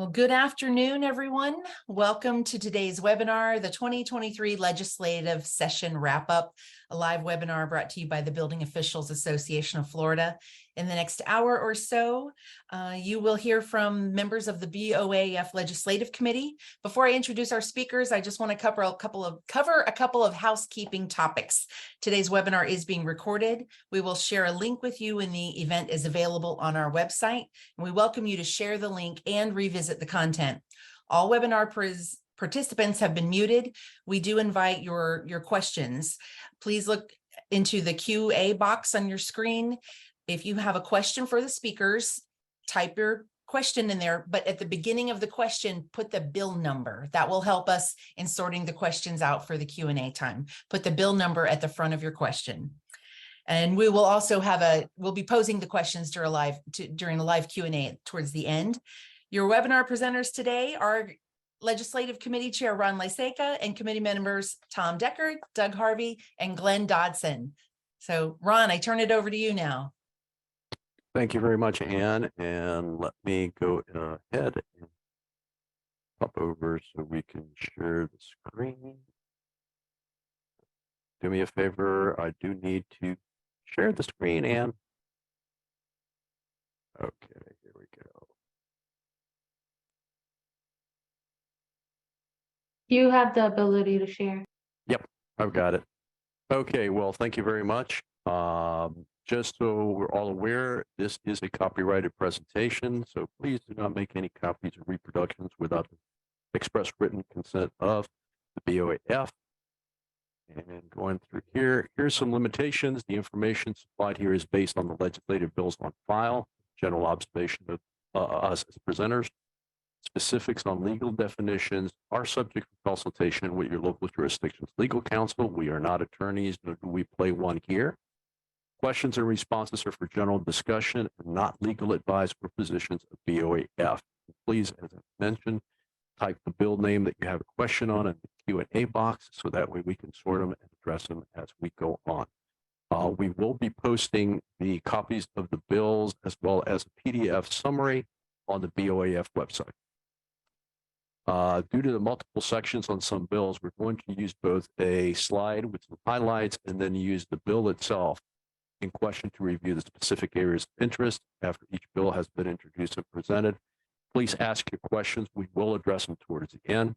Well, good afternoon, everyone. Welcome to today's webinar, the 2023 Legislative Session Wrap-Up, a live webinar brought to you by the Building Officials Association of Florida. In the next hour or so, you will hear from members of the BOAF Legislative Committee. Before I introduce our speakers, I just want to cover a couple of housekeeping topics. Today's webinar is being recorded. We will share a link with you when the event is available on our website, and we welcome you to share the link and revisit the content. All webinar participants have been muted. We do invite your questions. Please look into the QA box on your screen. If you have a question for the speakers, type your question in there, but at the beginning of the question, put the bill number. That will help us in sorting the questions out for the Q&A time. Put the bill number at the front of your question. And we will also we'll be posing the questions during a live Q&A towards the end. Your webinar presenters today are Legislative Committee Chair Ron Lyseca and committee members Tom Decker, Doug Harvey, and Glenn Dodson. So Ron, I turn it over to you now. Thank you very much, Ann. And let me go ahead and pop over so we can share the screen. Do me a favor. I do need to share the screen, Ann. Okay, here we go. You have the ability to share. Yep, I've got it. Okay, well, thank you very much. Just so we're all aware, this is a copyrighted presentation, so please do not make any copies or reproductions without the express written consent of the BOAF. And going through here's some limitations. The information supplied here is based on the legislative bills on file, general observation of us as presenters. Specifics on legal definitions are subject to consultation with your local jurisdiction's legal counsel. We are not attorneys, nor do we play one here. Questions and responses are for general discussion and not legal advice or positions of BOAF. Please, as I mentioned, type the bill name that you have a question on in the Q&A box so that way we can sort them and address them as we go on. We will be posting the copies of the bills as well as a PDF summary on the BOAF website. Due to the multiple sections on some bills, we're going to use both a slide with some highlights and then use the bill itself in question to review the specific areas of interest. After each bill has been introduced and presented, please ask your questions. We will address them towards the end.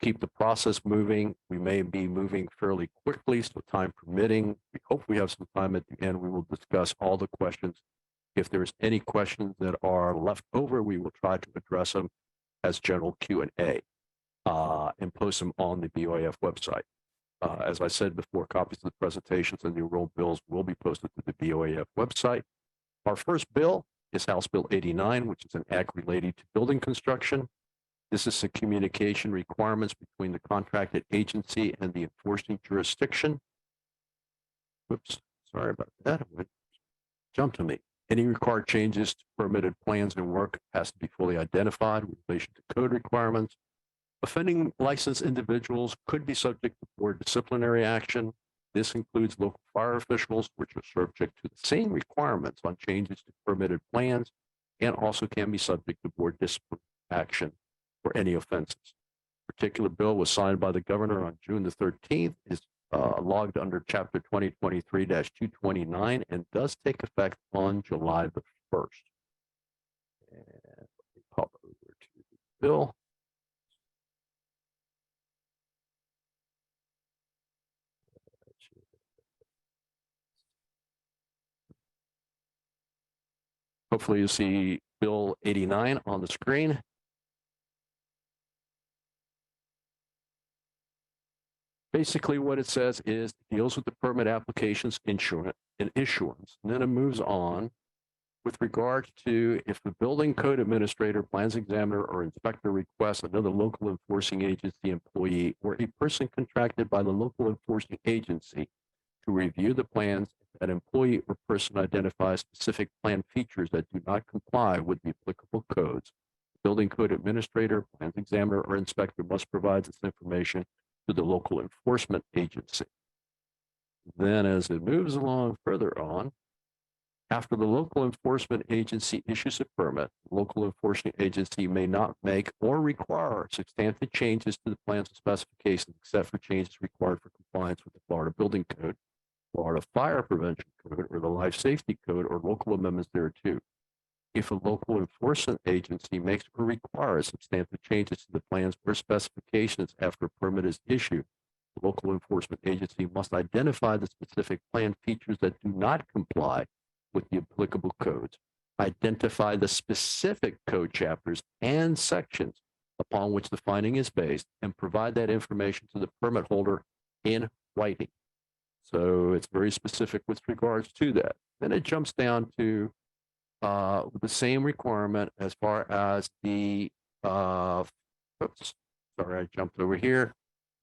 Keep the process moving. We may be moving fairly quickly, so time permitting. We hope we have some time at the end. We will discuss all the questions. If there's any questions that are left over, we will try to address them as general Q&A and post them on the BOAF website. As I said before, copies of the presentations and the enrolled bills will be posted to the BOAF website. Our first bill is House Bill 89, which is an act related to building construction. This is the communication requirements between the contracted agency and the enforcing jurisdiction. Whoops, sorry about that. It jumped to me. Any required changes to permitted plans and work has to be fully identified with relation to code requirements. Offending licensed individuals could be subject to board disciplinary action. This includes local fire officials, which are subject to the same requirements on changes to permitted plans and also can be subject to board discipline action for any offenses. A particular bill was signed by the governor on June the 13th, is logged under Chapter 2023-229 and does take effect on July the 1st. And let me pop over to the bill. Hopefully you see Bill 89 on the screen. Basically what it says is it deals with the permit applications issuance, and then it moves on with regard to if the building code administrator, plans examiner, or inspector requests another local enforcing agency employee or a person contracted by the local enforcing agency to review the plans. That employee or person identifies specific plan features that do not comply with the applicable codes. The building code administrator, plans examiner, or inspector must provide this information to the local enforcement agency. Then as it moves along further on, After the local enforcement agency issues a permit, the local enforcement agency may not make or require substantive changes to the plans and specifications except for changes required for compliance with the Florida Building Code, Florida Fire Prevention Code, or the Life Safety Code, or local amendments thereto. If a local enforcement agency makes or requires substantive changes to the plans or specifications after a permit is issued, the local enforcement agency must identify the specific plan features that do not comply with the applicable codes, identify the specific code chapters and sections upon which the finding is based, and provide that information to the permit holder in writing. So it's very specific with regards to that. Then it jumps down to the same requirement as far as the, oops, sorry, I jumped over here,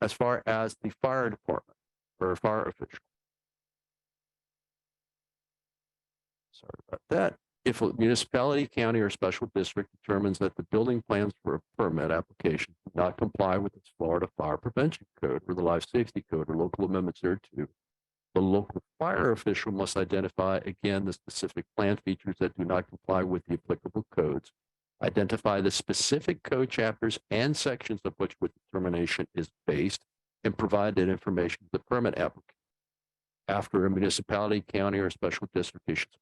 as far as the fire department or fire official. Sorry about that. If a municipality, county, or special district determines that the building plans for a permit application do not comply with its Florida Fire Prevention Code or the Life Safety Code or local amendments thereto, the local fire official must identify again the specific plan features that do not comply with the applicable codes, identify the specific code chapters and sections of which the determination is based, and provide that information to the permit applicant. After a municipality, county, or special district issues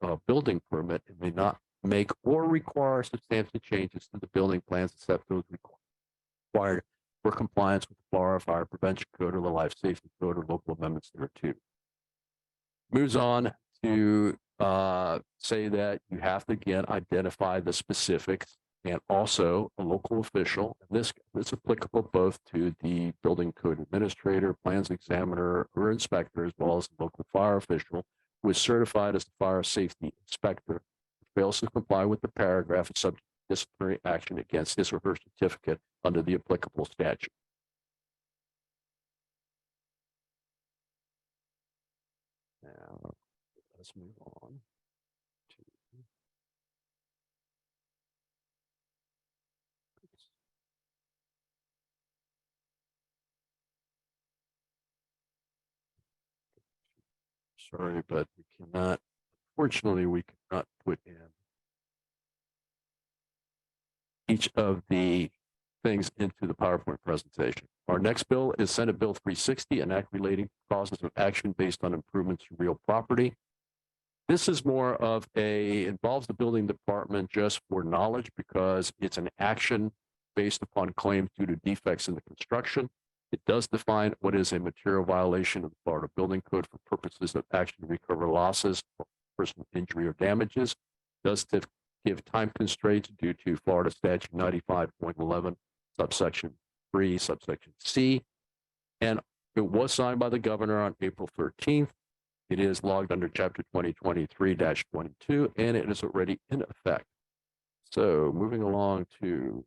a building permit, it may not make or require substantial changes to the building plans except those required for compliance with the Florida Fire Prevention Code or the Life Safety Code or local amendments thereto. Moves on to say that you have to again identify the specifics and also a local official. And this is applicable both to the building code administrator, plans examiner, or inspector, as well as the local fire official who is certified as the fire safety inspector. Fails to comply with the paragraph is subject to disciplinary action against his or her certificate under the applicable statute. Now, let's move on to sorry, but we cannot, fortunately, we cannot put in each of the things into the PowerPoint presentation. Our next bill is Senate Bill 360, an act relating to causes of action based on improvements to real property. This is more of involves the building department just for knowledge because it's an action based upon claims due to defects in the construction. It does define what is a material violation of the Florida Building Code for purposes of action to recover losses or personal injury or damages. It does give time constraints due to Florida Statute 95.11, subsection 3, subsection C. And it was signed by the governor on April 13th. It is logged under Chapter 2023-22, and it is already in effect. So moving along to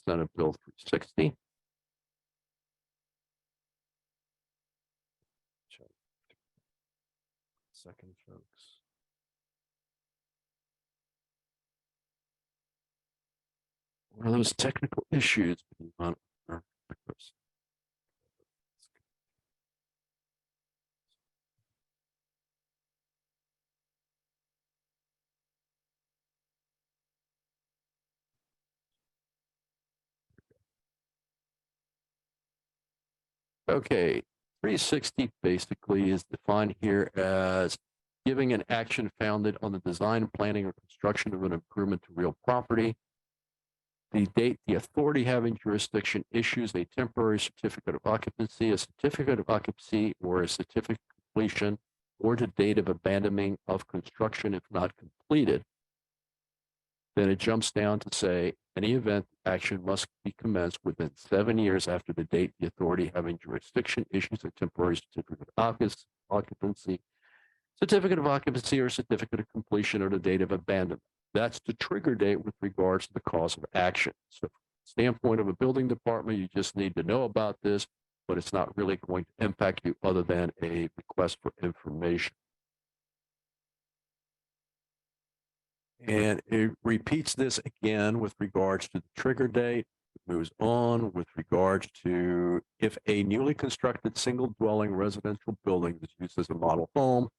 Senate Bill 360. Second, folks. One of those technical issues. Okay, 360 basically is defined here as giving an action founded on the design, planning, or construction of an improvement to real property. The date the authority having jurisdiction issues a temporary certificate of occupancy, a certificate of occupancy, or a certificate of completion, or the date of abandoning of construction if not completed. Then it jumps down to say any event action must be commenced within 7 years after the date the authority having jurisdiction issues a temporary certificate of occupancy, certificate of occupancy, or certificate of completion, or the date of abandonment. That's the trigger date with regards to the cause of action. So from the standpoint of a building department, you just need to know about this, but it's not really going to impact you other than a request for information. And it repeats this again with regards to the trigger date. It moves on with regards to if a newly constructed single dwelling residential building is used as a model home,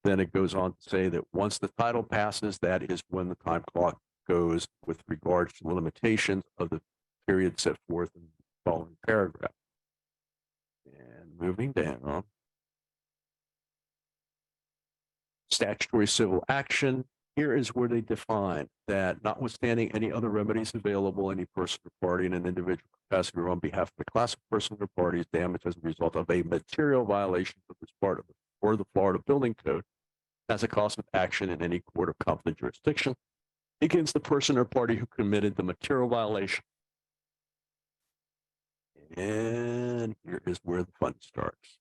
Then it goes on to say that once the title passes, that is when the time clock goes with regards to the limitations of the period set forth in the following paragraph. And moving down, statutory civil action. Here is where they define that notwithstanding any other remedies available, any person or party in an individual capacity or on behalf of the class of person or party is damaged as a result of a material violation of this part of the or the Florida Building Code as a cause of action in any court of competent jurisdiction against the person or party who committed the material violation. And here is where the fun starts.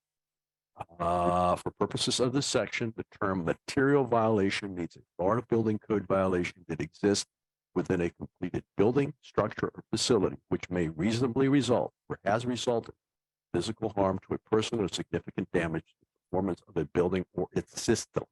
For purposes of this section, the term material violation means a Florida Building Code violation that exists within a completed building, structure, or facility, which may reasonably result or has resulted in physical harm to a person or significant damage to the performance of a building or its systems.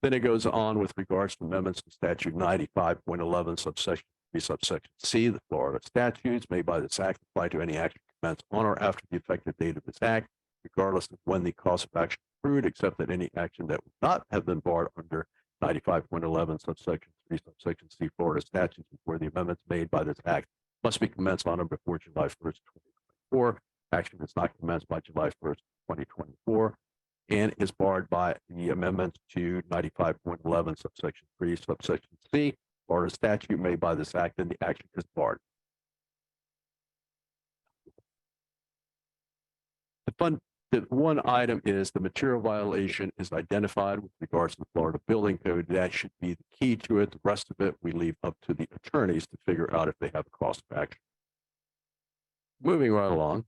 Then it goes on with regards to amendments to statute 95.11 subsection 3 subsection C. The Florida statutes made by this act apply to any action commenced on or after the effective date of this act, regardless of when the cause of action accrued, except that any action that would not have been barred under 95.11 subsection 3 subsection C Florida statutes where the amendments made by this act must be commenced on or before July 1st, 2024. Action is not commenced by July 1st, 2024, and is barred by the amendments to 95.11 subsection 3 subsection C Florida statute made by this act, and the action is barred. The one item is the material violation is identified with regards to the Florida Building Code. That should be the key to it. The rest of it we leave up to the attorneys to figure out if they have a cause of action. Moving right along.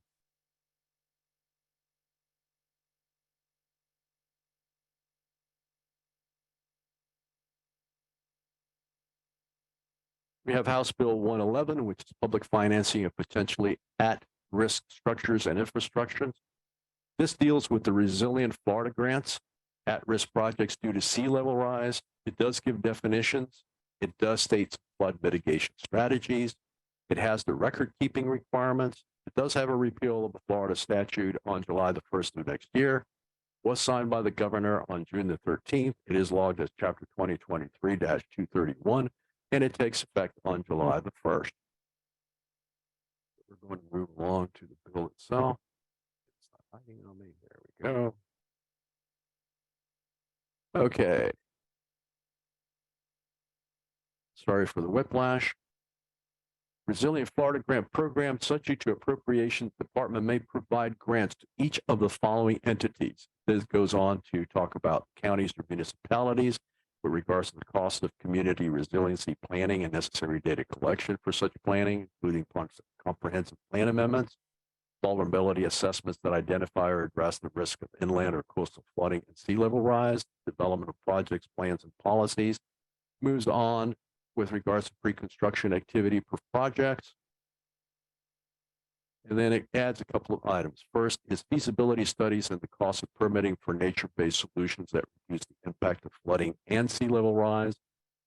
We have House Bill 111, which is public financing of potentially at-risk structures and infrastructures. This deals with the resilient Florida grants, at-risk projects due to sea level rise. It does give definitions. It does state flood mitigation strategies. It has the record-keeping requirements. It does have a repeal of the Florida statute on July the 1st of next year. Was signed by the governor on June the 13th. It is logged as Chapter 2023-231, and it takes effect on July the 1st. We're going to move along to the bill itself. Hiding on me. There we go. Okay. Sorry for the whiplash. Resilient Florida Grant Program, subject to appropriations, the department may provide grants to each of the following entities. This goes on to talk about counties or municipalities with regards to the cost of community resiliency planning and necessary data collection for such planning, including comprehensive plan amendments, vulnerability assessments that identify or address the risk of inland or coastal flooding and sea level rise, development of projects, plans, and policies. Moves on with regards to pre-construction activity for projects. And then it adds a couple of items. First is feasibility studies and the cost of permitting for nature-based solutions that reduce the impact of flooding and sea level rise.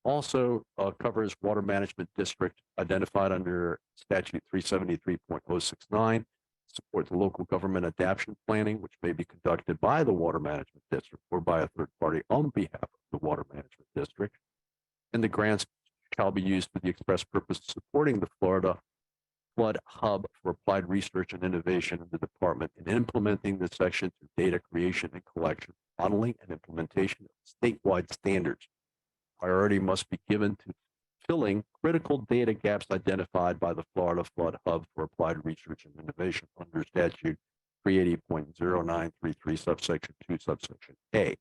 Also covers water management district identified under statute 373.069. Support the local government adaptation planning, which may be conducted by the water management district or by a third party on behalf of the water management district. And the grants shall be used for the express purpose of supporting the Florida Flood Hub for applied research and innovation in the department in implementing this section through data creation and collection, modeling and implementation of statewide standards. Priority must be given to filling critical data gaps identified by the Florida Flood Hub for applied research and innovation under statute 380.0933 subsection 2 subsection A.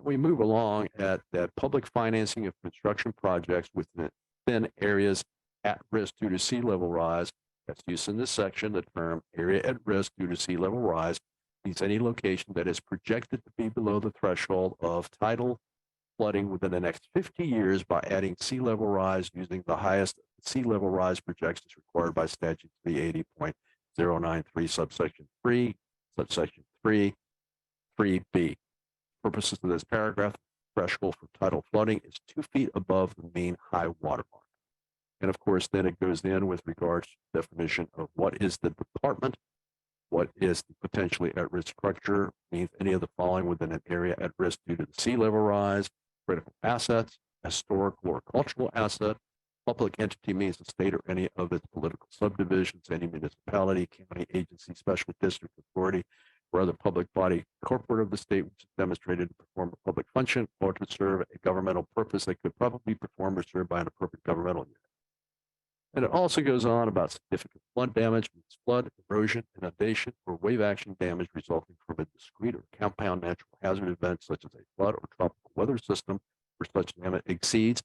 We move along at that public financing of construction projects within areas at risk due to sea level rise. That's used in this section. The term area at risk due to sea level rise means any location that is projected to be below the threshold of tidal flooding within the next 50 years by adding sea level rise using the highest sea level rise projections required by statute 380.093 subsection 3 subsection 3(3)(b). Purposes of this paragraph, threshold for tidal flooding is 2 feet above the mean high water mark. And of course, then it goes in with regards to the definition of what is the department. What is the potentially at-risk structure? Means any of the following within an area at risk due to the sea level rise, critical assets, historical or cultural asset. Public entity means the state or any of its political subdivisions, any municipality, county, agency, special district authority, or other public body, corporate of the state, which is demonstrated to perform a public function or to serve a governmental purpose that could probably be performed or served by an appropriate governmental unit. And it also goes on about significant flood damage, means flood, erosion, inundation, or wave action damage resulting from a discrete or compound natural hazard event such as a flood or tropical weather system, where such damage exceeds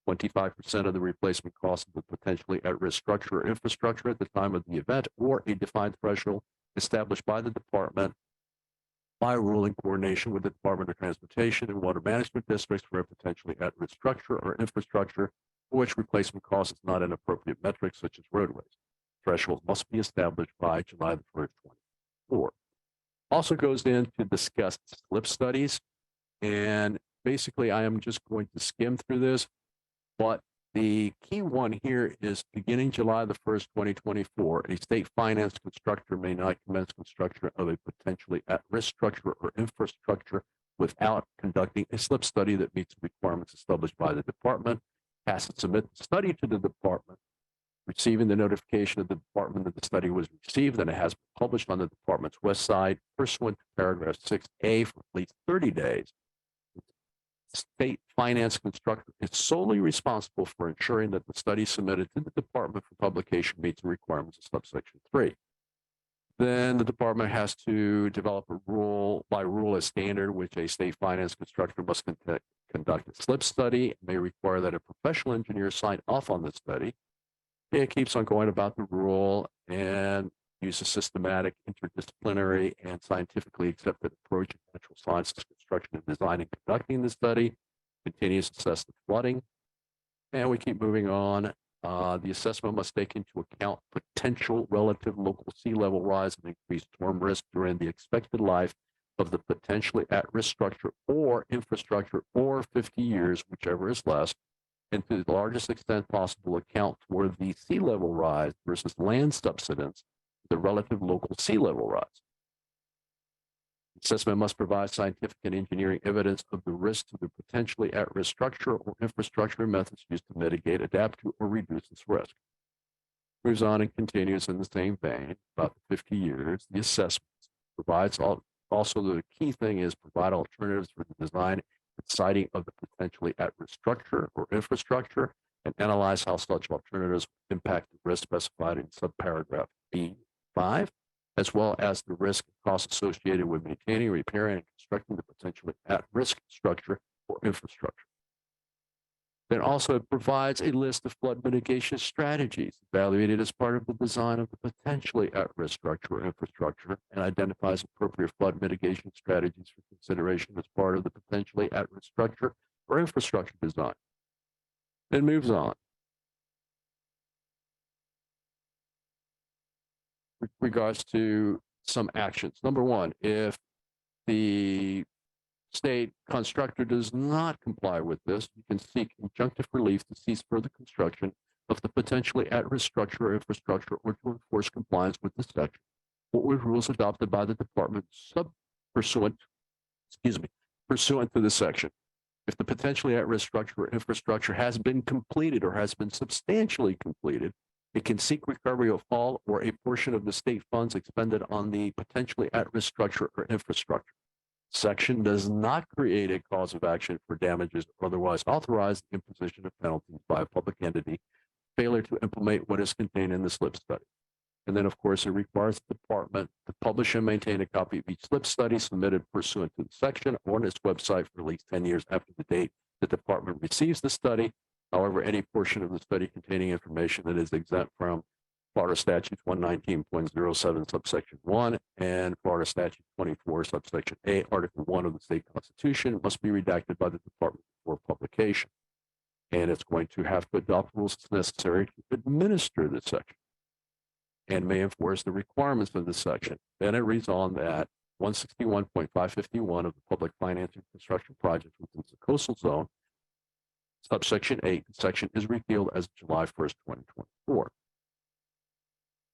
25% of the replacement cost of the potentially at-risk structure or infrastructure at the time of the event, or a defined threshold established by the department by rule in coordination with the Department of Transportation and Water Management Districts for a potentially at-risk structure or infrastructure for which replacement cost is not an appropriate metric, such as roadways. Thresholds must be established by July 1st, 2024. Also goes in to discuss slip studies. And basically, I am just going to skim through this, but the key one here is beginning July 1st, 2024, a state finance constructor may not commence construction of a potentially at-risk structure or infrastructure without conducting a slip study that meets the requirements established by the department, has to submit the study to the department, receiving the notification of the department that the study was received, and it has been published on the department's website pursuant to paragraph 6A for at least 30 days. State finance constructor is solely responsible for ensuring that the study submitted to the department for publication meets the requirements of subsection 3. Then the department has to develop a rule by rule a standard which a state finance constructor must conduct a slip study. It may require that a professional engineer sign off on the study. It keeps on going about the rule and use a systematic, interdisciplinary, and scientifically accepted approach in natural sciences, construction, and design in conducting the study. Continues to assess the flooding. And we keep moving on. The assessment must take into account potential relative local sea level rise and increased storm risk during the expected life of the potentially at-risk structure or infrastructure, or 50 years, whichever is less, and to the largest extent possible account for the sea level rise versus land subsidence, the relative local sea level rise. Assessment must provide scientific and engineering evidence of the risk to the potentially at-risk structure or infrastructure methods used to mitigate, adapt to, or reduce this risk. Moves on and continues in the same vein about the 50 years. The assessment provides also the key thing is provide alternatives for the design and siting of the potentially at-risk structure or infrastructure, and analyze how such alternatives impact the risk specified in subparagraph B5, as well as the risk and costs associated with maintaining, repairing, and constructing the potentially at-risk structure or infrastructure. Then also it provides a list of flood mitigation strategies evaluated as part of the design of the potentially at-risk structure or infrastructure, and identifies appropriate flood mitigation strategies for consideration as part of the potentially at-risk structure or infrastructure design. Then moves on. With regards to some actions. Number one, if the state constructor does not comply with this, you can seek injunctive relief to cease further construction of the potentially at-risk structure or infrastructure, or to enforce compliance with this section or with rules adopted by the department pursuant to this section. If the potentially at-risk structure or infrastructure has been completed or has been substantially completed, it can seek recovery of all or a portion of the state funds expended on the potentially at-risk structure or infrastructure. Section does not create a cause of action for damages or otherwise authorize the imposition of penalties by a public entity failure to implement what is contained in the slip study. And then, of course, it requires the department to publish and maintain a copy of each slip study submitted pursuant to the section on its website for at least 10 years after the date the department receives the study. However, any portion of the study containing information that is exempt from Florida Statutes 119.07 subsection 1 and Florida Statute 24 subsection A, Article 1 of the state constitution must be redacted by the department before publication. And it's going to have to adopt rules as necessary to administer this section and may enforce the requirements of this section. Then it reads on that 161.551 of the Public Finance and Construction Projects within the coastal zone, subsection 8, section is repealed as of July 1st, 2024.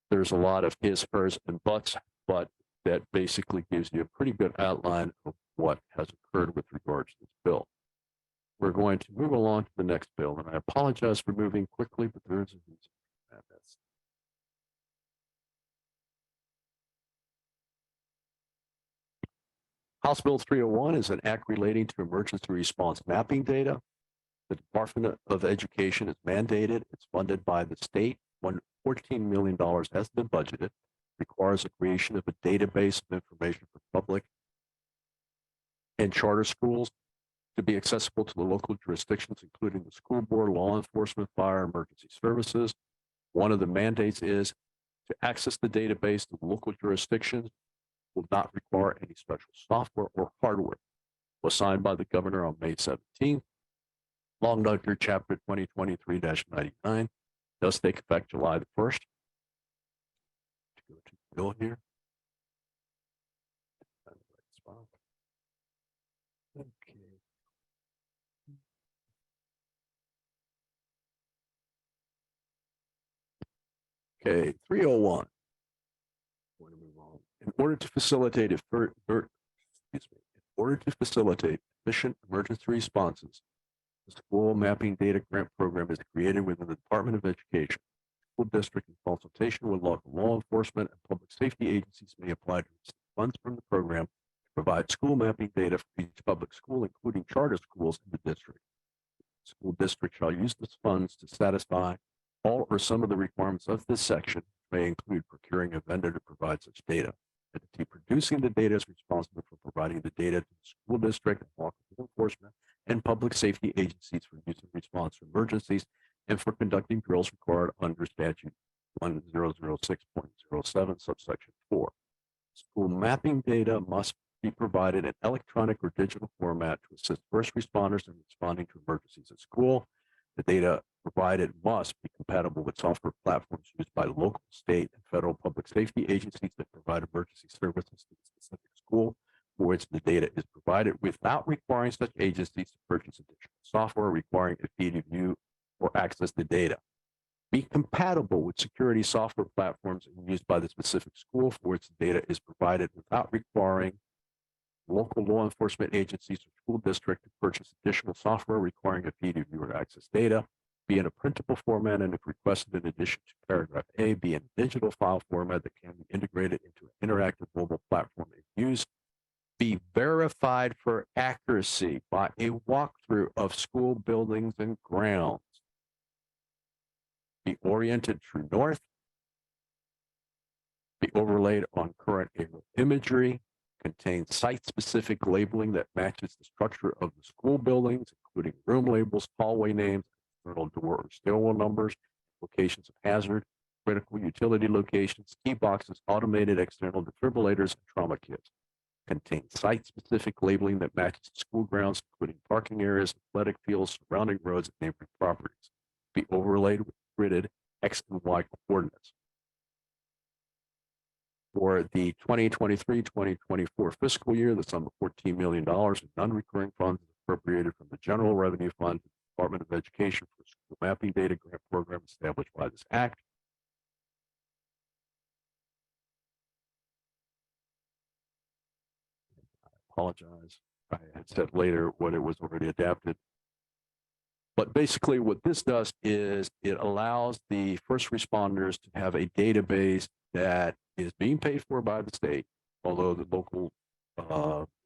There's a lot of his, hers, and buts but that basically gives you a pretty good outline of what has occurred with regards to this bill. We're going to move along to the next bill, and I apologize for moving quickly, but there is a reason for that. House Bill 301 is an act relating to emergency response mapping data. The Department of Education is mandated. It's funded by the state. $14 million has been budgeted. Requires the creation of a database of information for public and charter schools to be accessible to the local jurisdictions, including the school board, law enforcement, fire, emergency services. One of the mandates is to access the database to the local jurisdictions will not require any special software or hardware. Was signed by the governor on May 17th. Long Doctor Chapter 2023-99 does take effect July the 1st. To go to the bill here. Okay, 301. In order to facilitate efficient emergency responses, the school mapping data grant program is created within the Department of Education. School district, in consultation with local law enforcement and public safety agencies, may apply to receive funds from the program to provide school mapping data for each public school, including charter schools in the district. The school district shall use these funds to satisfy all or some of the requirements of this section, which may include procuring a vendor to provide such data. The entity producing the data is responsible for providing the data to the school district, law enforcement, and public safety agencies for use in response to emergencies and for conducting drills required under statute 1006.07, subsection 4. School mapping data must be provided in electronic or digital format to assist first responders in responding to emergencies at school. The data provided must be compatible with software platforms used by local, state, and federal public safety agencies that provide emergency services to the specific school for which the data is provided, without requiring such agencies to purchase additional software requiring a fee to view or access the data. Be compatible with security software platforms used by the specific school for which the data is provided, without requiring local law enforcement agencies or school district to purchase additional software requiring a fee to view or access data. Be in a printable format, and if requested in addition to paragraph A, be in a digital file format that can be integrated into an interactive mobile platform in use. Be verified for accuracy by a walkthrough of school buildings and grounds. Be oriented true north. Be overlaid on current aerial imagery. Contain site-specific labeling that matches the structure of the school buildings, including room labels, hallway names, external door or stairwell numbers, locations of hazard, critical utility locations, key boxes, automated external defibrillators, and trauma kits. Contain site-specific labeling that matches the school grounds, including parking areas, athletic fields, surrounding roads, and neighboring properties. Be overlaid with gridded X and Y coordinates. For the 2023-2024 fiscal year, the sum of $14 million in non-recurring funds is appropriated from the General Revenue Fund to the Department of Education for a school mapping data grant program established by this act. I apologize. I had said later when it was already adapted. But basically what this does is it allows the first responders to have a database that is being paid for by the state, although the local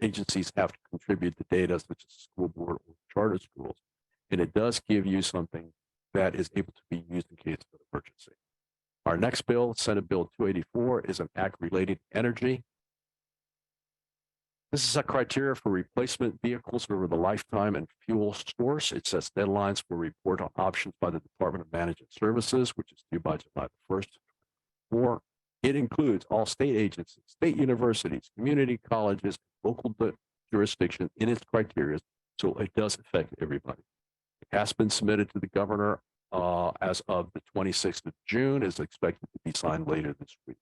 agencies have to contribute the data, such as school board or charter schools. And it does give you something that is able to be used in case of an emergency. Our next bill, Senate Bill 284, is an act relating to energy. This is a criteria for replacement vehicles over the lifetime and fuel source. It sets deadlines for report on options by the Department of Management Services, which is due by July 1st. It includes all state agencies, state universities, community colleges, local jurisdictions in its criteria, so it does affect everybody. It has been submitted to the governor as of the 26th of June, is expected to be signed later this week.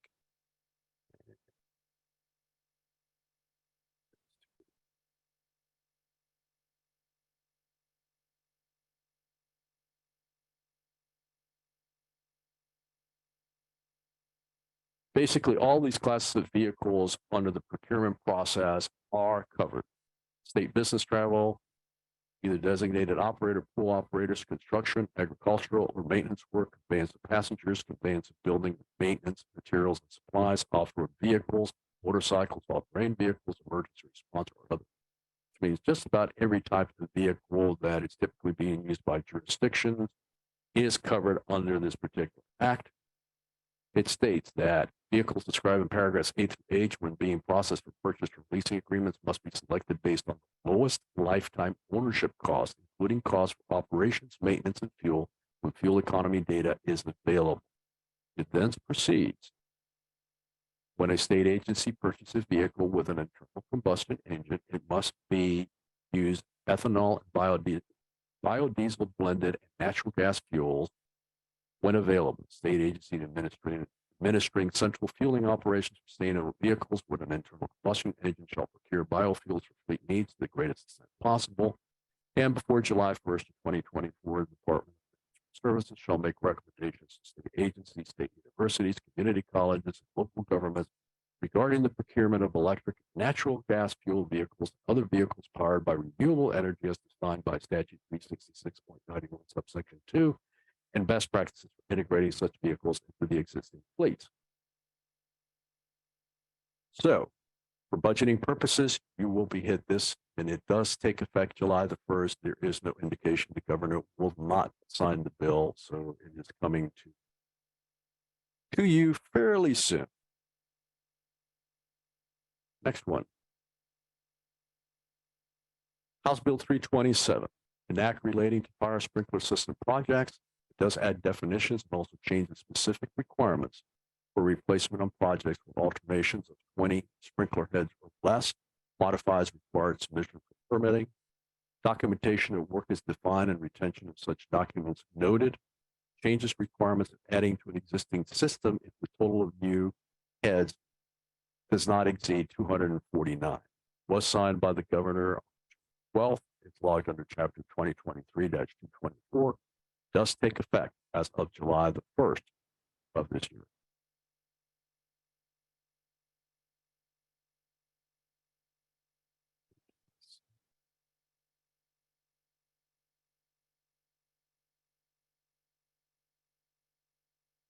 Basically, all these classes of vehicles under the procurement process are covered. State business travel, either designated operator, pool operators, construction, agricultural, or maintenance work, conveyance of passengers, conveyance of building, maintenance, materials and supplies, off-road vehicles, motorcycles, off-road vehicles, emergency response, or other. Which means just about every type of vehicle that is typically being used by jurisdictions is covered under this particular act. It states that vehicles described in paragraphs A through H when being processed for purchase or leasing agreements must be selected based on the lowest lifetime ownership cost, including costs for operations, maintenance, and fuel when fuel economy data is available. It then proceeds. When a state agency purchases a vehicle with an internal combustion engine, it must be used ethanol, biodiesel blended, and natural gas fuels when available. State agency administering central fueling operations for sustainable vehicles with an internal combustion engine shall procure biofuels for fleet needs to the greatest extent possible. And before July 1st, 2024, the Department of Services shall make recommendations to state agencies, state universities, community colleges, and local governments regarding the procurement of electric natural gas fuel vehicles and other vehicles powered by renewable energy as defined by statute 366.91 subsection 2 and best practices for integrating such vehicles into the existing fleets. So for budgeting purposes, you will be hit this, and it does take effect July the 1st. There is no indication the governor will not sign the bill, so it is coming to you fairly soon. Next one. House Bill 327, an act relating to fire sprinkler system projects. It does add definitions and also changes specific requirements for replacement on projects with alternations of 20 sprinkler heads or less, modifies required submission for permitting. Documentation of work is defined and retention of such documents noted. Changes requirements of adding to an existing system if the total of new heads does not exceed 249. Was signed by the governor on 12th. It's logged under chapter 2023-224. Does take effect as of July the 1st of this year.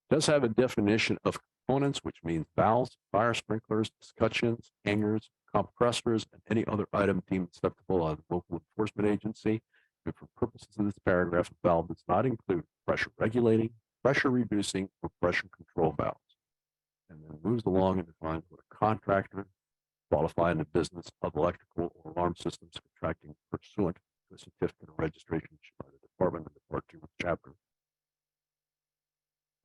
Does have a definition of components, which means valves, fire sprinklers, escutcheons, hangers, compressors, and any other item deemed acceptable by the local enforcement agency. And for purposes of this paragraph, a valve does not include pressure regulating, pressure reducing, or pressure control valves. And then moves along and defines what a contractor qualified in the business of electrical or alarm systems contracting pursuant to a certificate of registration issued by the department in Part 2 of chapter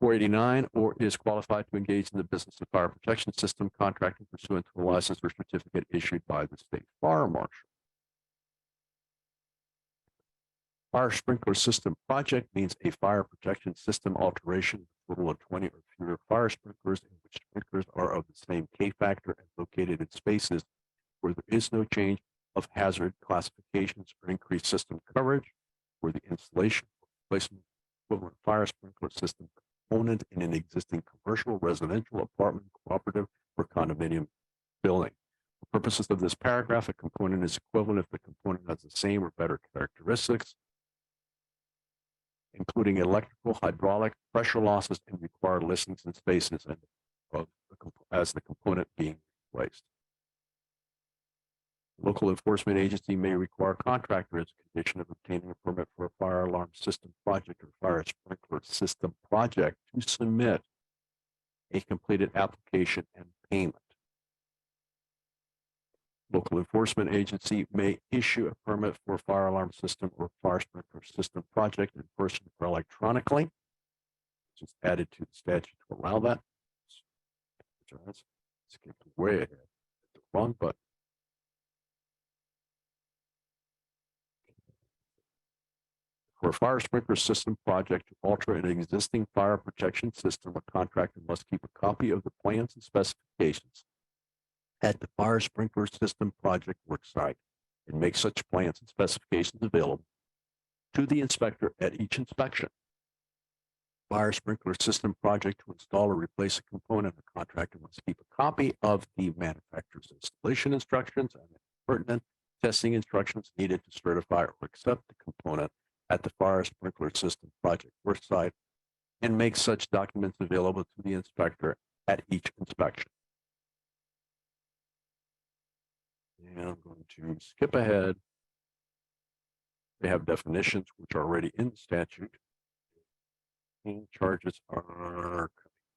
489, or is qualified to engage in the business of fire protection system contracting pursuant to a license or certificate issued by the state fire marshal. Fire sprinkler system project means a fire protection system alteration, a total of 20 or fewer fire sprinklers in which sprinklers are of the same K factor and located in spaces where there is no change of hazard classifications or increased system coverage, where the installation or replacement equivalent fire sprinkler system component in an existing commercial, residential, apartment, cooperative, or condominium building. For purposes of this paragraph, a component is equivalent if the component has the same or better characteristics, including electrical, hydraulic, pressure losses, and required listings and spaces as the component being replaced. Local enforcement agency may require contractor as a condition of obtaining a permit for a fire alarm system project or fire sprinkler system project to submit a completed application and payment. Local enforcement agency may issue a permit for a fire alarm system or fire sprinkler system project in person or electronically, which is added to the statute to allow that. Skipped way ahead. The wrong button. For a fire sprinkler system project to alter an existing fire protection system, a contractor must keep a copy of the plans and specifications at the fire sprinkler system project worksite and make such plans and specifications available to the inspector at each inspection. fire sprinkler system project to install or replace a component, the contractor must keep a copy of the manufacturer's installation instructions and pertinent testing instructions needed to certify or accept the component at the fire sprinkler system project work site and make such documents available to the inspector at each inspection. And I'm going to skip ahead. They have definitions which are already in the statute. And charges are coming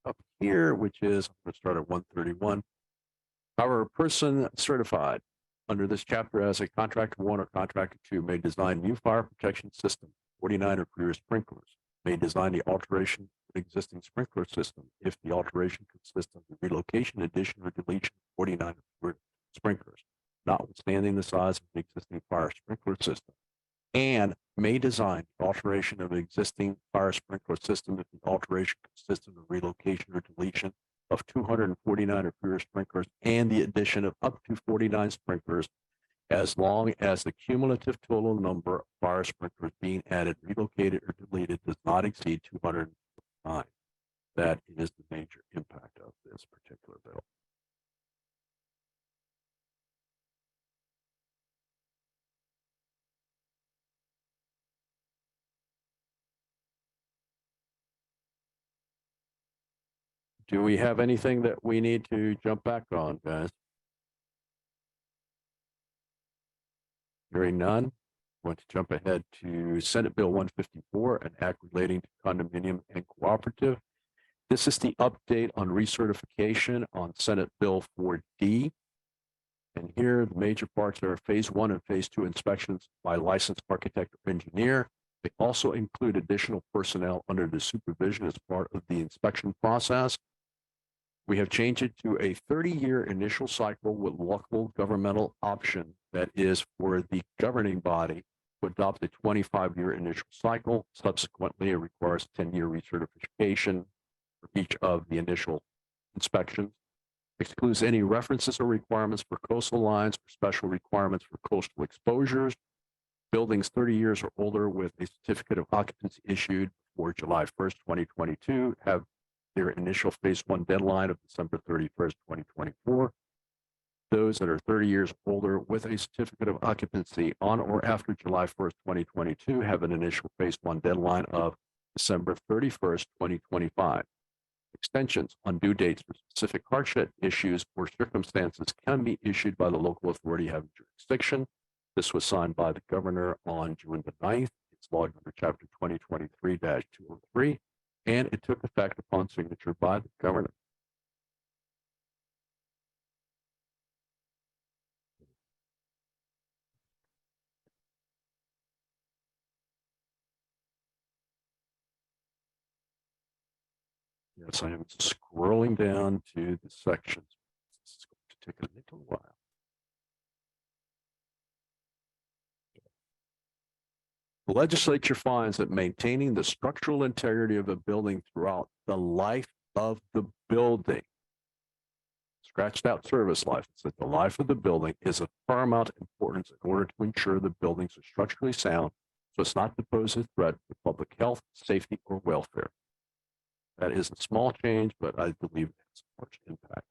up here, which is, I'm going to start at 131. However, a person certified under this chapter as a contractor 1 or contractor 2 may design new fire protection system, 49 or greater sprinklers, may design the alteration of an existing sprinkler system if the alteration consists of the relocation, addition, or deletion of 49 or greater sprinklers, notwithstanding the size of the existing fire sprinkler system, and may design the alteration of an existing fire sprinkler system if the alteration consists of the relocation or deletion of 249 or fewer sprinklers and the addition of up to 49 sprinklers, as long as the cumulative total number of fire sprinklers being added, relocated, or deleted does not exceed 209. That is the major impact of this particular bill. Do we have anything that we need to jump back on, guys? Hearing none, I want to jump ahead to Senate Bill 154, an act relating to condominium and cooperative. This is the update on recertification on Senate Bill 4D. And here the major parts are phase 1 and phase 2 inspections by licensed architect or engineer. They also include additional personnel under the supervision as part of the inspection process. We have changed it to a 30-year initial cycle with local governmental option, that is for the governing body to adopt a 25-year initial cycle. Subsequently, it requires 10-year recertification for each of the initial inspections. Excludes any references or requirements for coastal lines or special requirements for coastal exposures. Buildings 30 years or older with a certificate of occupancy issued before July 1st, 2022 have their initial phase 1 deadline of December 31st, 2024. Those that are 30 years older with a certificate of occupancy on or after July 1st, 2022 have an initial phase 1 deadline of December 31st, 2025. Extensions on due dates for specific hardship issues or circumstances can be issued by the local authority having jurisdiction. This was signed by the governor on June the 9th. It's law number chapter 2023-203, and it took effect upon signature by the governor. Yes, I am scrolling down to the sections. This is going to take a little while. The legislature finds that maintaining the structural integrity of a building throughout the life of the building, scratched out service life, it said the life of the building is of paramount importance in order to ensure the buildings are structurally sound, so it's not to pose a threat to public health, safety, or welfare. That is a small change, but I believe it has a large impact.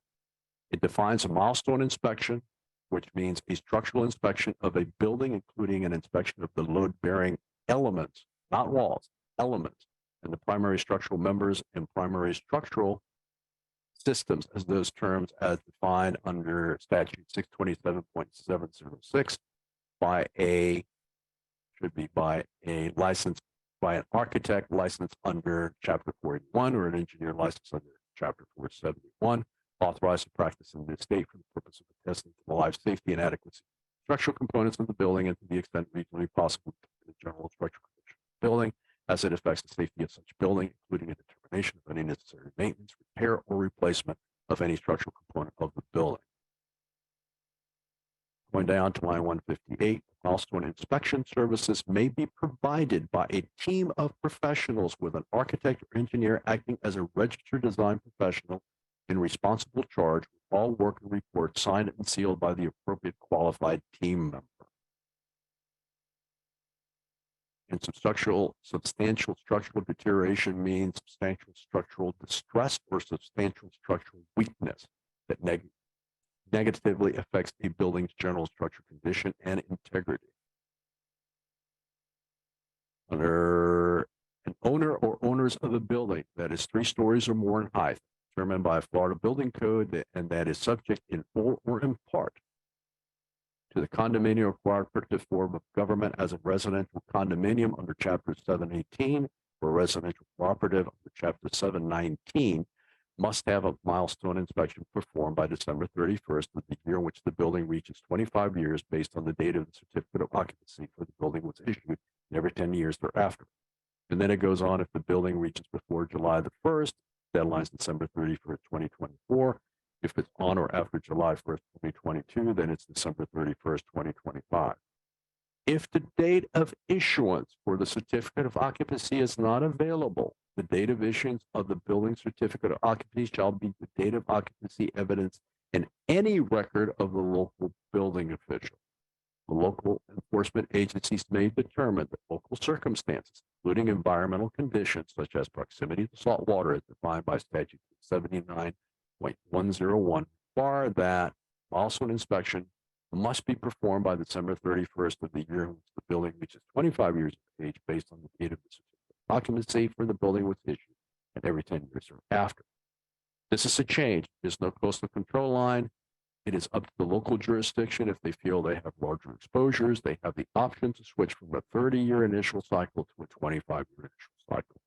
It defines a milestone inspection, which means a structural inspection of a building, including an inspection of the load-bearing elements, not walls, elements, and the primary structural members and primary structural systems as those terms as defined under statute 627.706 by a license by an architect licensed under chapter 41 or an engineer licensed under chapter 471, authorized to practice in this state for the purpose of attesting to the life safety and adequacy of structural components of the building and to the extent reasonably possible to the general structural condition of the building as it affects the safety of such building, including a determination of any necessary maintenance, repair, or replacement of any structural component of the building. Going down to line 158, milestone inspection services may be provided by a team of professionals with an architect or engineer acting as a registered design professional in responsible charge with all work and reports signed and sealed by the appropriate qualified team member. And substantial structural deterioration means substantial structural distress or substantial structural weakness that negatively affects a building's general structural condition and integrity. Under an owner or owners of a building that is 3 stories or more in height, determined by a Florida building code, and that is subject in full or in part to the condominium or cooperative form of government as a residential condominium under Chapter 718 or residential cooperative under Chapter 719, must have a milestone inspection performed by December 31st of the year in which the building reaches 25 years based on the date of the certificate of occupancy for the building was issued, and every 10 years thereafter. And then it goes on, if the building reaches before July the 1st, deadline is December 31st, 2024. If it's on or after July 1st, 2022, then it's December 31st, 2025. If the date of issuance for the certificate of occupancy is not available, the date of issuance of the building certificate of occupancy shall be the date of occupancy evidence in any record of the local building official. The local enforcement agencies may determine that local circumstances, including environmental conditions such as proximity to salt water as defined by statute 79.101, require that milestone inspection must be performed by December 31st of the year in which the building reaches 25 years of age based on the date of the certificate of occupancy for the building was issued, and every 10 years thereafter. This is a change. There's no coastal control line. It is up to the local jurisdiction. If they feel they have larger exposures, they have the option to switch from a 30-year initial cycle to a 25-year initial cycle.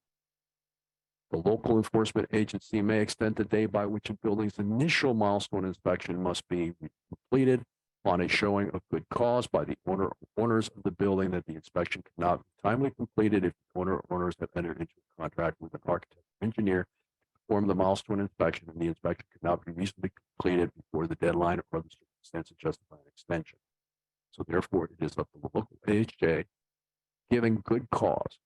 The local enforcement agency may extend the day by which a building's initial milestone inspection must be completed on a showing of good cause by the owner or owners of the building that the inspection cannot be timely completed if the owner or owners have entered into a contract with an architect or engineer to perform the milestone inspection, and the inspection cannot be reasonably completed before the deadline or other circumstances justify an extension. So therefore, it is up to the local AHJ giving good cause.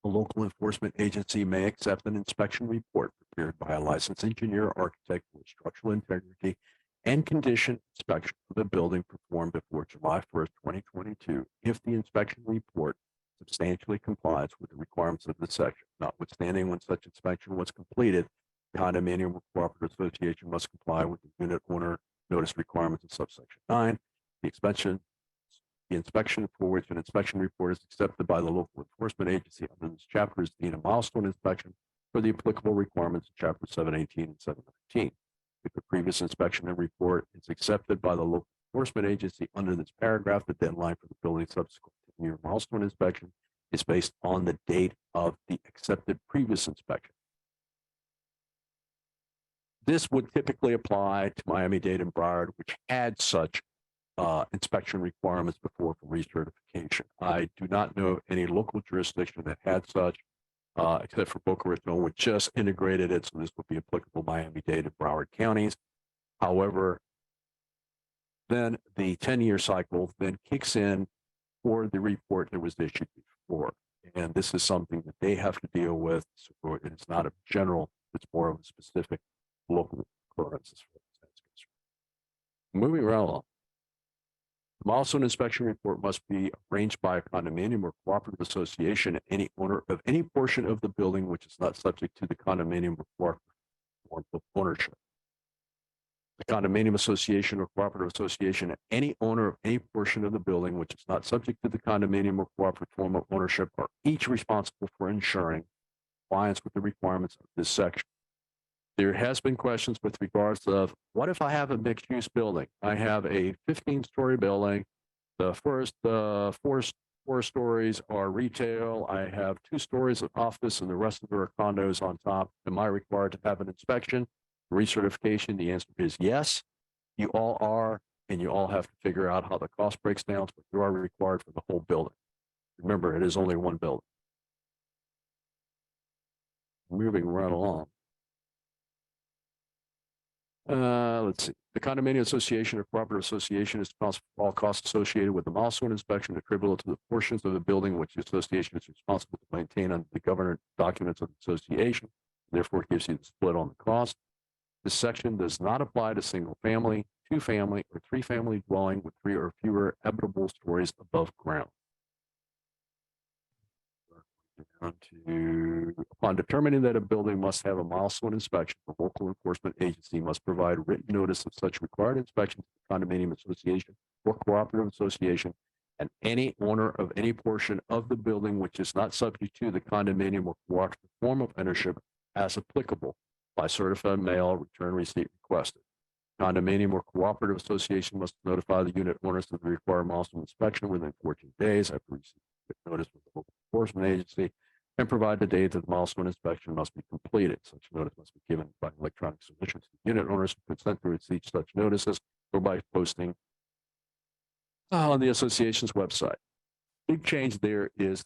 The local enforcement agency may accept an inspection report prepared by a licensed engineer or architect for structural integrity and condition inspection of the building performed before July 1st, 2022, if the inspection report substantially complies with the requirements of this section. Notwithstanding, when such inspection was completed, the condominium or cooperative association must comply with the unit owner notice requirements of subsection 9. The inspection for which an inspection report is accepted by the local enforcement agency under this chapter is deemed a milestone inspection for the applicable requirements of Chapter 718 and 719. If the previous inspection and report is accepted by the local enforcement agency under this paragraph, the deadline for the building's subsequent 10-year milestone inspection is based on the date of the accepted previous inspection. This would typically apply to Miami-Dade and Broward, which had such inspection requirements before for recertification. I do not know any local jurisdiction that had such, except for Boca Raton, which just integrated it, so this would be applicable Miami-Dade and Broward counties. However, then the 10-year cycle then kicks in for the report that was issued before, and this is something that they have to deal with. So it's not a general; it's more of a specific local occurrence. Moving right along. The milestone inspection report must be arranged by a condominium or cooperative association, any owner of any portion of the building which is not subject to the condominium or cooperative form of ownership. The condominium association or cooperative association, any owner of any portion of the building which is not subject to the condominium or cooperative form of ownership are each responsible for ensuring compliance with the requirements of this section. There has been questions with regards of, what if I have a mixed-use building? I have a 15-story building. The first four stories are retail. I have 2 stories of office and the rest of it are condos on top. Am I required to have an inspection, recertification? The answer is yes, you all are, and you all have to figure out how the cost breaks down, but you are required for the whole building. Remember, it is only one building. Moving right along. Let's see. The condominium association or cooperative association is responsible for all costs associated with the milestone inspection attributable to the portions of the building which the association is responsible to maintain under the governance documents of the association. Therefore, it gives you the split on the cost. This section does not apply to single family, 2-family, or 3-family dwelling with 3 or fewer habitable stories above ground. Upon determining that a building must have a milestone inspection, the local enforcement agency must provide written notice of such required inspection to the condominium association or cooperative association and any owner of any portion of the building which is not subject to the condominium or cooperative form of ownership as applicable by certified mail return receipt requested. Condominium or cooperative association must notify the unit owners of the required milestone inspection within 14 days after receiving notice from the local enforcement agency and provide the date that the milestone inspection must be completed. Such notice must be given by electronic submission to the unit owners who consent to receive such notices or by posting on the association's website. Big change there is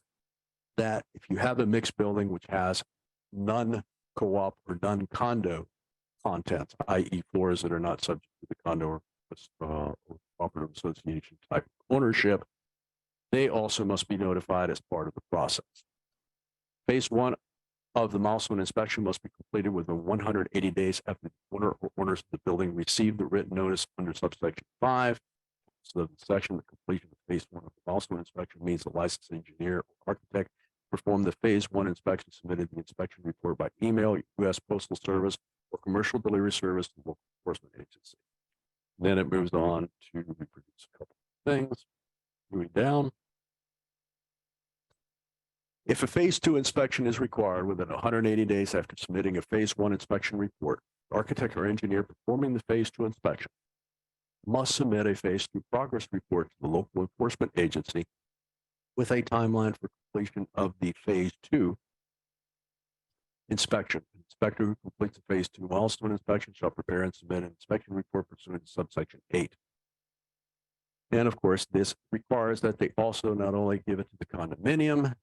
that if you have a mixed building which has none co-op or none condo contents, i.e. floors that are not subject to the condo or cooperative association type ownership, they also must be notified as part of the process. Phase one of the milestone inspection must be completed within 180 days after the owner or owners of the building receive the written notice under subsection 5. So the section, the completion of phase one of the milestone inspection means the licensed engineer or architect performed the phase one inspection, submitted the inspection report by email, U.S. Postal Service, or commercial delivery service to the local enforcement agency. Then it moves on to reproduce a couple of things. Moving down. If a phase two inspection is required within 180 days after submitting a phase one inspection report, the architect or engineer performing the phase two inspection must submit a phase two progress report to the local enforcement agency with a timeline for completion of the phase two inspection. The inspector who completes the phase two milestone inspection shall prepare and submit an inspection report pursuant to subsection 8. And of course, this requires that they also not only give it to the condominium,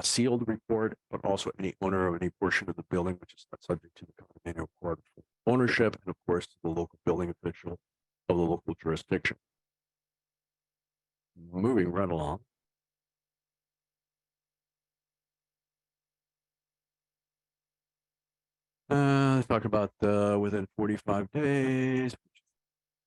sealed report, but also any owner of any portion of the building which is not subject to the condominium or ownership, and of course to the local building official of the local jurisdiction. Moving right along. Talk about within 45 days.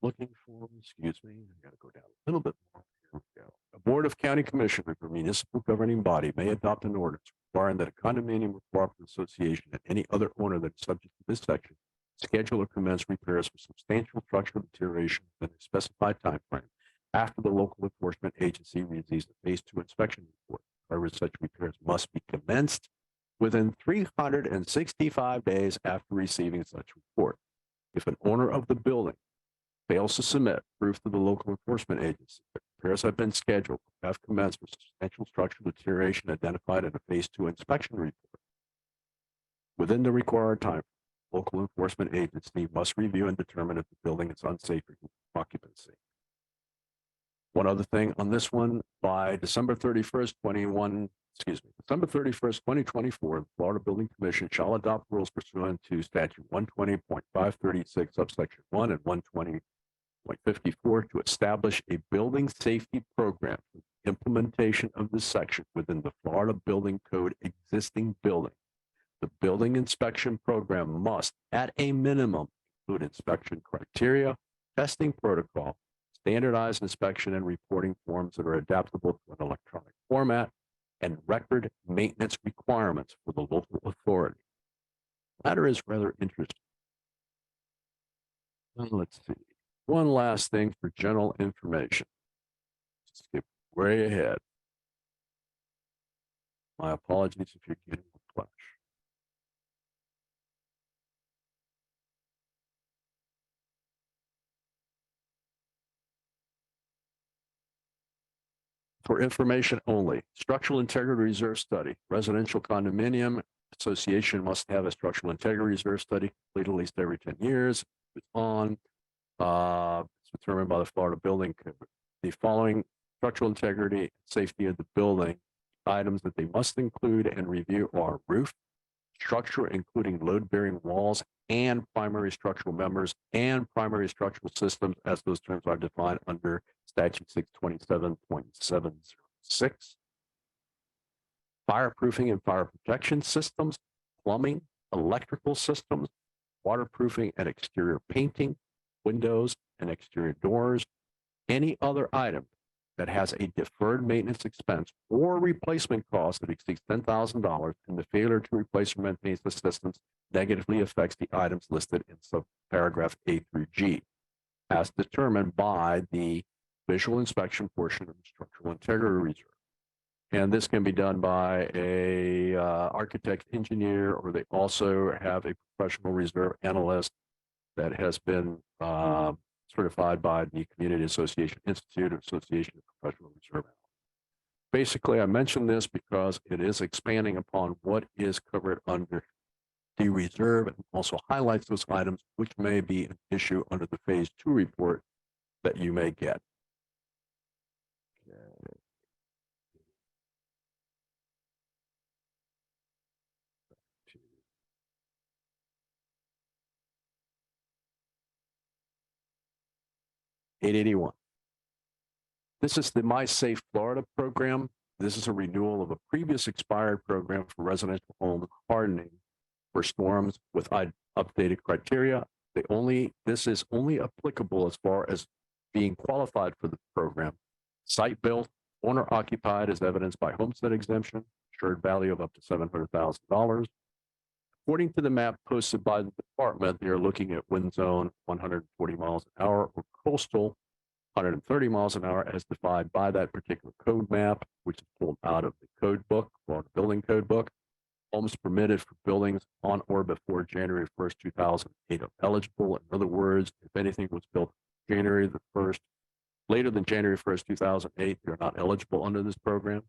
Looking for, excuse me, I got to go down a little bit more. Here we go. A board of county commissioners or municipal governing body may adopt an ordinance requiring that a condominium or cooperative association and any other owner that is subject to this section schedule or commence repairs for substantial structural deterioration within a specified time frame after the local enforcement agency receives the phase two inspection report. However, such repairs must be commenced within 365 days after receiving such report. If an owner of the building fails to submit proof to the local enforcement agency that repairs have been scheduled, have commenced for substantial structural deterioration identified in a phase two inspection report within the required time, local enforcement agency must review and determine if the building is unsafe for occupancy. One other thing on this one, by December 31st, 2024, the Florida Building Commission shall adopt rules pursuant to statute 120.536 subsection 1 and 120.54 to establish a building safety program for the implementation of this section within the Florida Building Code existing building. The building inspection program must, at a minimum, include inspection criteria, testing protocol, standardized inspection and reporting forms that are adaptable to an electronic format, and record maintenance requirements for the local authority. The matter is rather interesting. And let's see. One last thing for general information. Skip way ahead. My apologies if you're getting a flash. For information only, structural integrity reserve study. Residential condominium association must have a structural integrity reserve study complete at least every 10 years. It's determined by the Florida Building Code. The following structural integrity and safety of the building items that they must include and review are roof, structure including load-bearing walls and primary structural members and primary structural systems as those terms are defined under statute 627.706. Fireproofing and fire protection systems, plumbing, electrical systems, waterproofing and exterior painting, windows and exterior doors, any other item that has a deferred maintenance expense or replacement cost that exceeds $10,000, and the failure to replace or maintain the systems negatively affects the items listed in subparagraph A through G, as determined by the visual inspection portion of the structural integrity reserve. And this can be done by a architect, engineer, or they also have a professional reserve analyst that has been certified by the Community Association Institute or Association of Professional Reserve Analysts. Basically, I mention this because it is expanding upon what is covered under the reserve and also highlights those items which may be an issue under the phase 2 report that you may get. Okay. $881. This is the My Safe Florida program. This is a renewal of a previous expired program for residential home hardening for storms with updated criteria. This is only applicable as far as being qualified for the program. Site built, owner occupied as evidenced by homestead exemption, insured value of up to $700,000. According to the map posted by the department, they are looking at wind zone 140 miles an hour or coastal 130 miles an hour as defined by that particular code map, which is pulled out of the code book or the building code book. Homes permitted for buildings on or before January 1st, 2008 are eligible. In other words, if anything was built January the 1st, later than January 1st, 2008, they're not eligible under this program.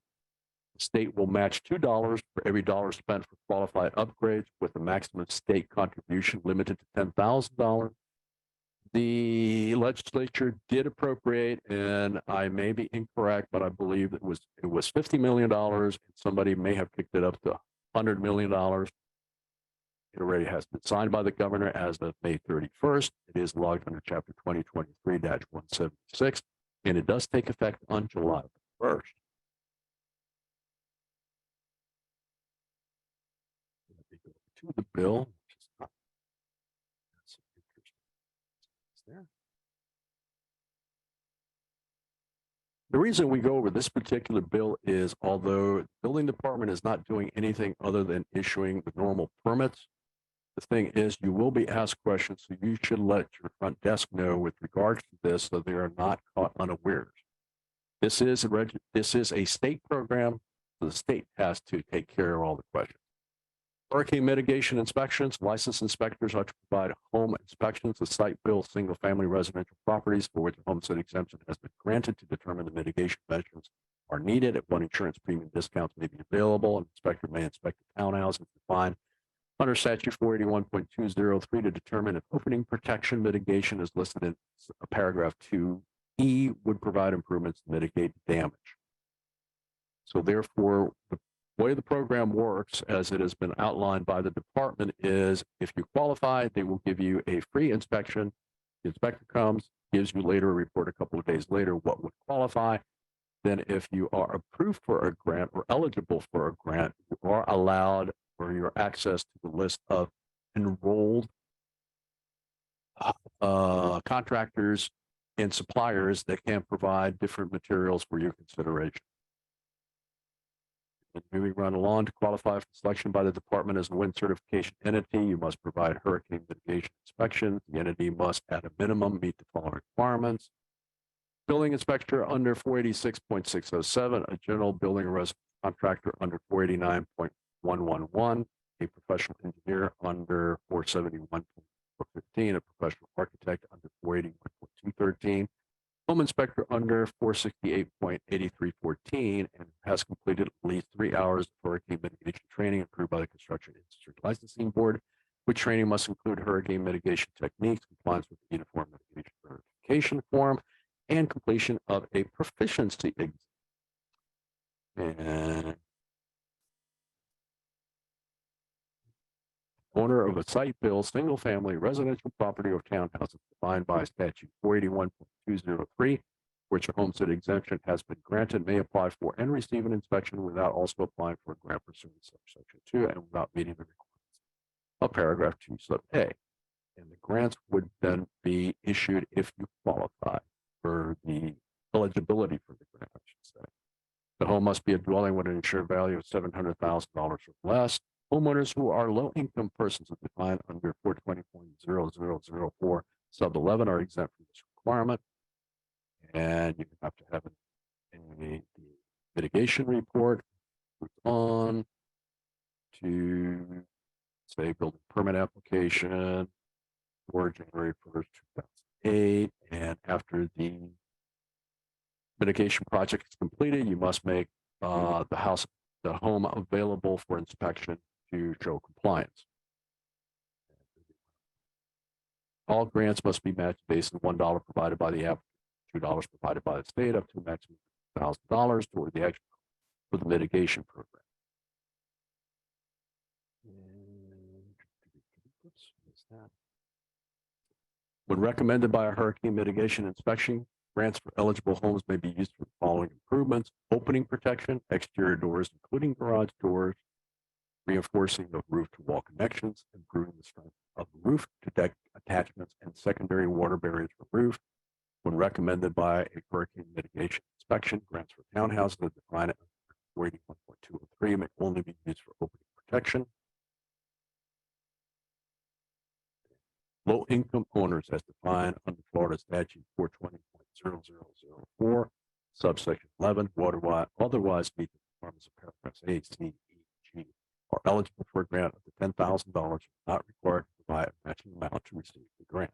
The state will match $2 for every dollar spent for qualified upgrades with a maximum state contribution limited to $10,000. The legislature did appropriate, and I may be incorrect, but I believe it was $50 million. And somebody may have picked it up to $100 million. It already has been signed by the governor as of May 31st. It is logged under Chapter 2023-176, and it does take effect on July 1st. To the bill, which is not there. The reason we go over this particular bill is, although the building department is not doing anything other than issuing the normal permits, the thing is you will be asked questions, so you should let your front desk know with regards to this so they are not caught unawares. This is a state program, so the state has to take care of all the questions. Hurricane mitigation inspections. Licensed inspectors are to provide home inspections of site-built single-family residential properties for which a homestead exemption has been granted to determine the mitigation measures are needed, at what insurance premium discounts may be available. An inspector may inspect the townhouse as defined under statute 481.203 to determine if opening protection mitigation is listed in paragraph 2E would provide improvements to mitigate damage. So therefore, the way the program works, as it has been outlined by the department, is if you qualify, they will give you a free inspection. The inspector comes, gives you later a report a couple of days later what would qualify. Then if you are approved for a grant or eligible for a grant, you are allowed or your access to the list of enrolled contractors and suppliers that can provide different materials for your consideration. And moving right along, to qualify for selection by the department as a wind certification entity, you must provide hurricane mitigation inspections. The entity must, at a minimum, meet the following requirements. Building inspector under 486.607, a general building or residential contractor under 489.111, a professional engineer under 471.415, a professional architect under 481.213, home inspector under 468.8314, and has completed at least 3 hours of hurricane mitigation training approved by the Construction Industry Licensing Board, which training must include hurricane mitigation techniques, compliance with the Uniform Mitigation Verification Form, and completion of a proficiency exam. And owner of a site-built single-family residential property or townhouse is defined by statute 481.203, which a homestead exemption has been granted, may apply for and receive an inspection without also applying for a grant pursuant to subsection 2 and without meeting the requirements of paragraph 2 sub A. And the grants would then be issued if you qualify for the eligibility for the grant, I should say. The home must be a dwelling with an insured value of $700,000 or less. Homeowners who are low-income persons as defined under 420.0004 sub 11 are exempt from this requirement. And you have to have a mitigation report on to say building permit application for January 1st, 2008. And after the mitigation project is completed, you must make the home available for inspection to show compliance. All grants must be matched based on $1 provided by the applicant, $2 provided by the state, up to a maximum of $1,000 toward the extra for the mitigation program. When recommended by a hurricane mitigation inspection, grants for eligible homes may be used for the following improvements: opening protection, exterior doors, including garage doors, reinforcing of roof-to-wall connections, improving the strength of the roof to deck attachments, and secondary water barriers for roof. When recommended by a hurricane mitigation inspection, grants for townhouses that define it under 481.203 may only be used for opening protection. Low-income owners as defined under Florida Statute 420.0004, subsection 11, otherwise meet the requirements of paragraphs A, C, E, G, are eligible for a grant up to $10,000, not required to provide a matching amount to receive the grant.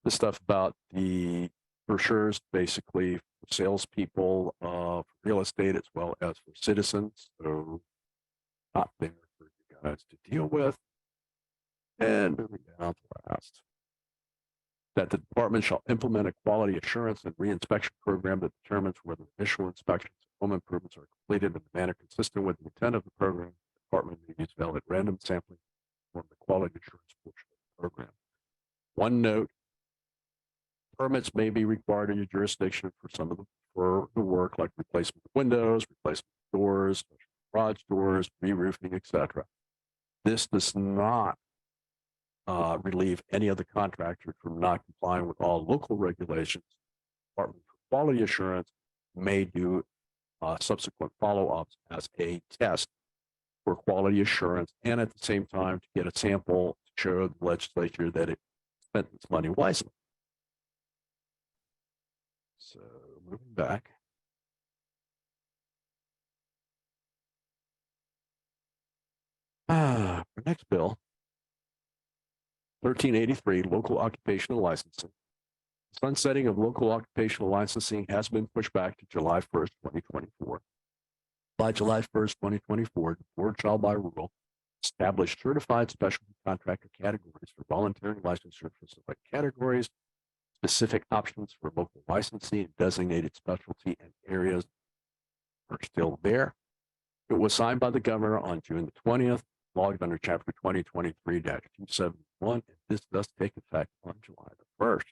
This stuff about the brochures, basically for salespeople, for real estate, as well as for citizens. So not there for you guys to deal with. And moving down to last, that the department shall implement a quality assurance and reinspection program that determines whether initial inspections and home improvements are completed in a manner consistent with the intent of the program. The department may use valid random sampling to perform the quality assurance portion of the program. One note: permits may be required in your jurisdiction for some of the work, like replacement of windows, replacement of doors, garage doors, re-roofing, etc. This does not relieve any of the contractors from not complying with all local regulations. Department for Quality Assurance may do subsequent follow-ups as a test for quality assurance, and at the same time to get a sample to show the legislature that it spent its money wisely. So moving back. Our next bill, 1383, local occupational licensing. Sunsetting of local occupational licensing has been pushed back to July 1st, 2024. By July 1st, 2024, the board shall by rule establish certified specialty contractor categories for voluntary licensure for select categories, specific options for local licensing, and designated specialty and areas are still there. It was signed by the governor on June the 20th, logged under chapter 2023-271, and this does take effect on July the 1st.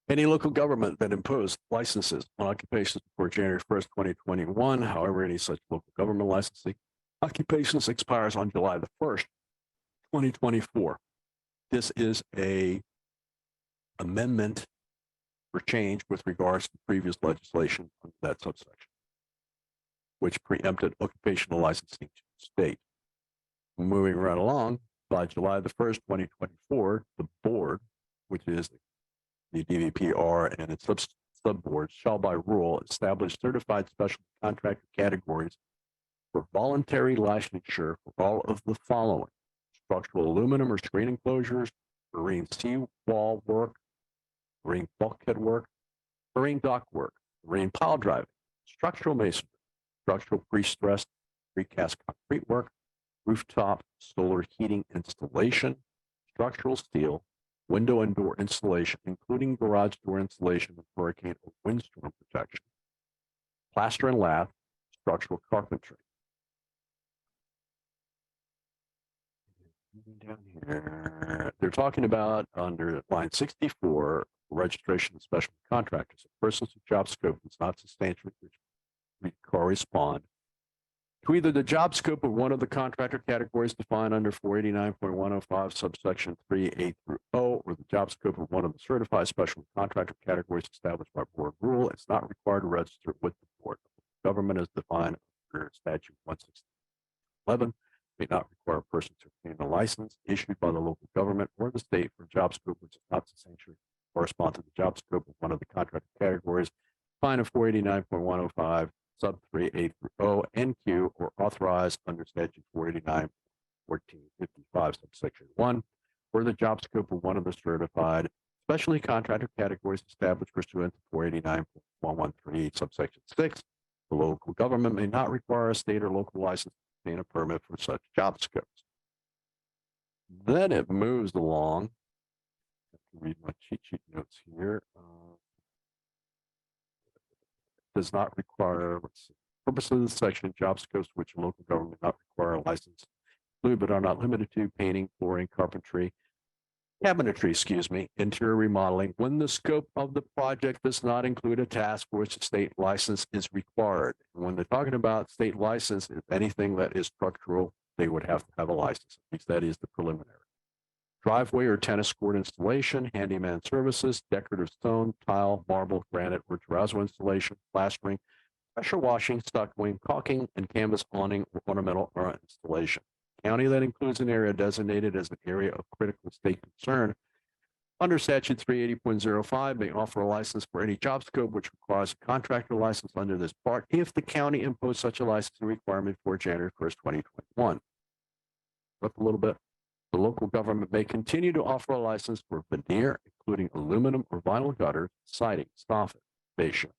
Any local government that imposed licenses on occupations before January 1st, 2021, however, any such local government licensing occupations expires on July the 1st, 2024. This is a amendment for change with regards to previous legislation under that subsection, which preempted occupational licensing to the state. Moving right along, by July the 1st, 2024, the board, which is the DVPR and its subboards, shall by rule establish certified specialty contractor categories for voluntary licensure for all of the following: structural aluminum or screen enclosures, marine seawall work, marine bulkhead work, marine dock work, marine pile driving, structural masonry, structural pre-stressed precast concrete work, rooftop solar heating installation, structural steel, window and door installation, including garage door installation with hurricane or windstorm protection, plaster and lath, structural carpentry. Moving down here, they're talking about under line 64, registration of special contractors, persons whose job scope is not substantially correspond to either the job scope of one of the contractor categories defined under 489.105 subsection 3A through O, or the job scope of one of the certified special contractor categories established by board rule. It's not required to register with the board. Government is defined under statute 16111. May not require a person to obtain a license issued by the local government or the state for a job scope which does not substantially correspond to the job scope of one of the contractor categories defined in 489.105 sub 3A through O and Q, or authorized under statute 489.1455 subsection 1, or the job scope of one of the certified specialty contractor categories established pursuant to 489.1138 subsection 6. The local government may not require a state or local license to obtain a permit for such job scopes. Then it moves along. I have to read my cheat sheet notes here. Does not require, let's see, purpose of this section, job scopes which a local government may not require a license include but are not limited to painting, flooring, carpentry, cabinetry, interior remodeling, when the scope of the project does not include a task for which a state license is required. And when they're talking about state license, if anything that is structural, they would have to have a license. At least that is the preliminary. Driveway or tennis court installation, handyman services, decorative stone, tile, marble, granite, or terrazzo installation, plastering, pressure washing, stuccoing, caulking, and canvas awning or ornamental installation. County that includes an area designated as an area of critical state concern under statute 380.05 may offer a license for any job scope which requires a contractor license under this part if the county imposed such a licensing requirement for January 1st, 2021. Up a little bit. The local government may continue to offer a license for veneer, including aluminum or vinyl gutters, siding, soffit, fascia,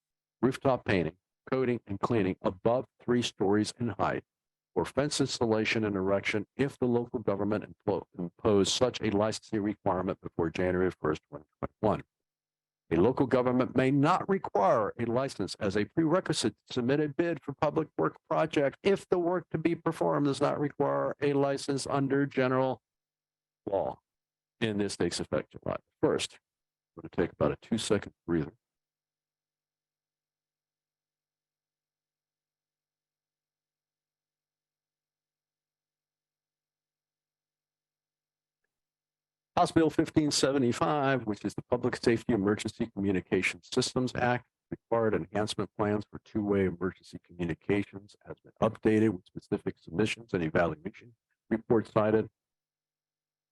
rooftop painting, coating, and cleaning above 3 stories in height, or fence installation and erection if the local government imposed such a licensing requirement before January 1st, 2021. A local government may not require a license as a prerequisite to submit a bid for public work project if the work to be performed does not require a license under general law. And this takes effect July 1st. I'm going to take about a 2-second breather. House Bill 1575, which is the Public Safety Emergency Communication Systems Act, required enhancement plans for two-way emergency communications, has been updated with specific submissions and evaluation reports cited.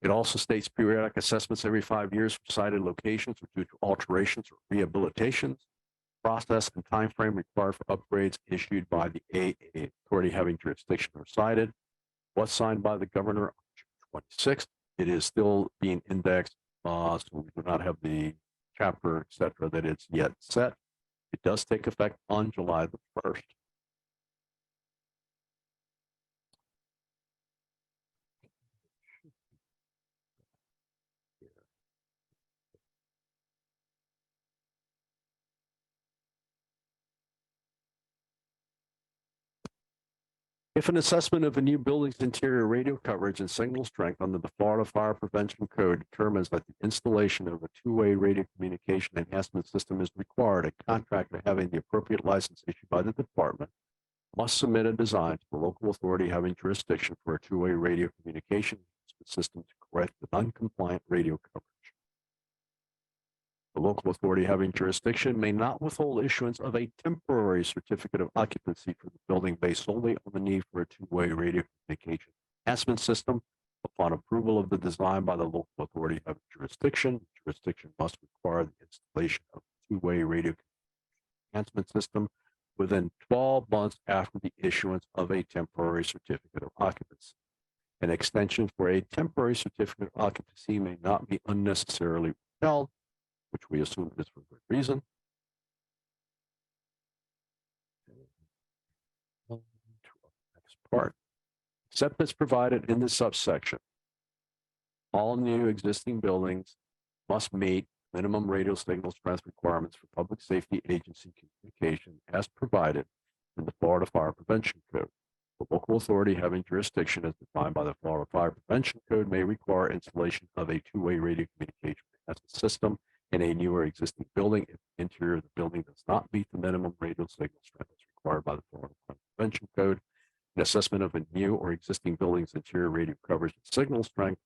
It also states periodic assessments every 5 years for cited locations or due to alterations or rehabilitations. Process and time frame required for upgrades issued by the AA authority having jurisdiction are cited. Was signed by the governor on June 26th. It is still being indexed, so we do not have the chapter, et cetera, that it's yet set. It does take effect on July the 1st. If an assessment of a new building's interior radio coverage and signal strength under the Florida Fire Prevention Code determines that the installation of a two-way radio communication enhancement system is required, a contractor having the appropriate license issued by the department must submit a design to the local authority having jurisdiction for a two-way radio communication system to correct the non-compliant radio coverage. The local authority having jurisdiction may not withhold issuance of a temporary certificate of occupancy for the building based solely on the need for a two-way radio communication enhancement system. Upon approval of the design by the local authority having jurisdiction, jurisdiction must require the installation of a two-way radio enhancement system within 12 months after the issuance of a temporary certificate of occupancy. An extension for a temporary certificate of occupancy may not be unnecessarily withheld, which we assume is for good reason. Next part. Except as provided in this subsection, all new existing buildings must meet minimum radio signal strength requirements for public safety agency communication as provided in the Florida Fire Prevention Code. The local authority having jurisdiction as defined by the Florida Fire Prevention Code may require installation of a two-way radio communication system in a new or existing building if the interior of the building does not meet the minimum radio signal strength as required by the Florida Fire Prevention Code. An assessment of a new or existing building's interior radio coverage and signal strength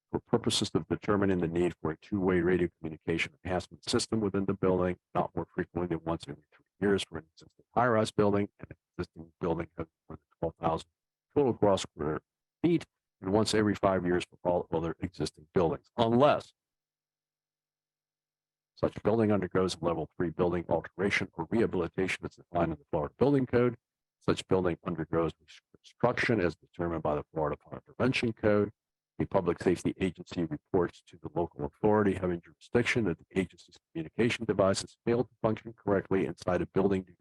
for purposes of determining the need for a two-way radio communication enhancement system within the building, not more frequently than once every 3 years for an existing high-rise building and an existing building having more than 12,000 total gross square feet, and once every 5 years for all other existing buildings, unless such building undergoes a level 3 building alteration or rehabilitation as defined in the Florida Building Code. Such building undergoes construction as determined by the Florida Fire Prevention Code. A public safety agency reports to the local authority having jurisdiction that the agency's communication devices failed to function correctly inside a building due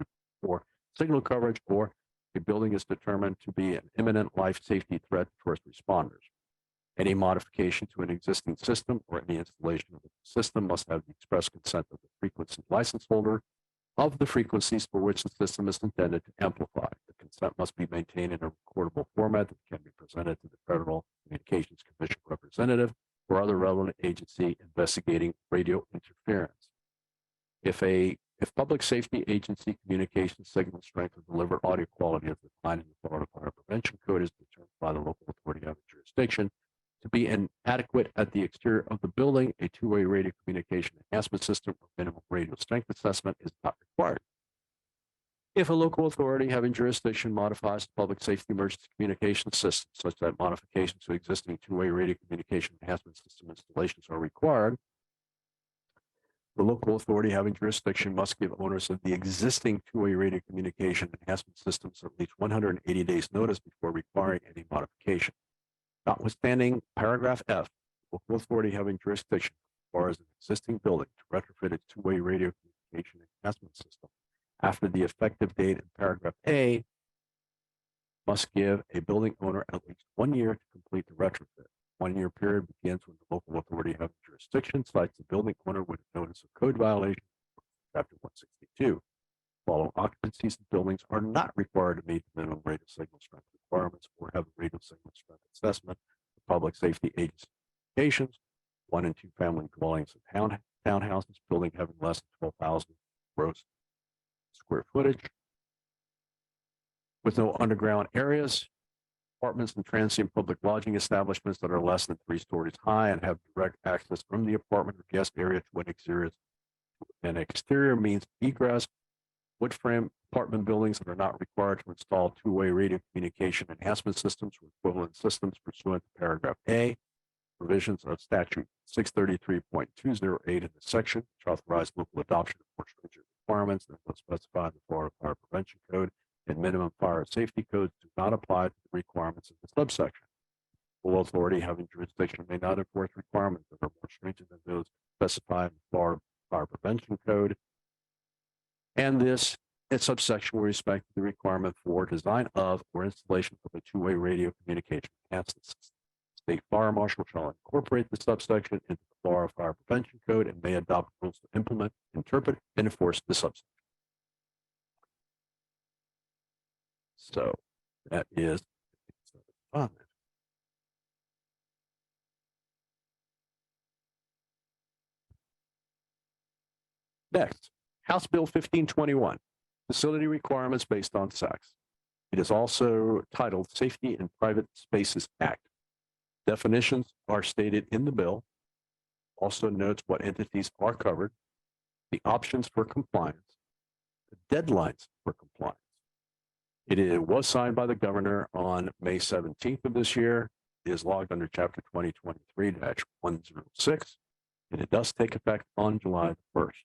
to signal coverage, or a building is determined to be an imminent life safety threat to first responders. Any modification to an existing system or any installation of a system must have the express consent of the frequency license holder of the frequencies for which the system is intended to amplify. The consent must be maintained in a recordable format that can be presented to the Federal Communications Commission representative or other relevant agency investigating radio interference. If public safety agency communication signal strength or delivered audio quality as defined in the Florida Fire Prevention Code is determined by the local authority having jurisdiction to be inadequate at the exterior of the building, a two-way radio communication enhancement system or minimum radio strength assessment is not required. If a local authority having jurisdiction modifies the public safety emergency communication system such that modifications to existing two-way radio communication enhancement system installations are required, the local authority having jurisdiction must give owners of the existing two-way radio communication enhancement systems at least 180 days notice before requiring any modification. Notwithstanding paragraph F, local authority having jurisdiction as far as an existing building to retrofit its two-way radio communication enhancement system after the effective date in paragraph A must give a building owner at least 1 year to complete the retrofit. 1 year period begins when the local authority having jurisdiction cites the building owner with a notice of code violation, chapter 162. Following occupancies of buildings are not required to meet the minimum radio signal strength requirements or have a radio signal strength assessment for public safety agency communications. 1 and 2 family dwellings and townhouses, building having less than 12,000 gross square footage with no underground areas. Apartments and transient public lodging establishments that are less than 3 stories high and have direct access from the apartment or guest area to an exterior means egress. Wood frame apartment buildings that are not required to install two-way radio communication enhancement systems or equivalent systems pursuant to paragraph A, provisions of statute 633.208 in the section, which authorize local adoption of more stringent requirements than those specified in the Florida Fire Prevention Code and minimum fire safety codes do not apply to the requirements of the subsection. Local authority having jurisdiction may not enforce requirements that are more stringent than those specified in the Florida Fire Prevention Code. And this subsection will respect the requirement for design of or installation of a two-way radio communication enhancement system. State Fire Marshal shall incorporate the subsection into the Florida Fire Prevention Code and may adopt rules to implement, interpret, and enforce the subsection. So that is fun. Next, House Bill 1521, facility requirements based on sex. It is also titled Safety in Private Spaces Act. Definitions are stated in the bill. Also notes what entities are covered, the options for compliance, the deadlines for compliance. It was signed by the governor on May 17th of this year. It is logged under Chapter 2023-106, and it does take effect on July 1st.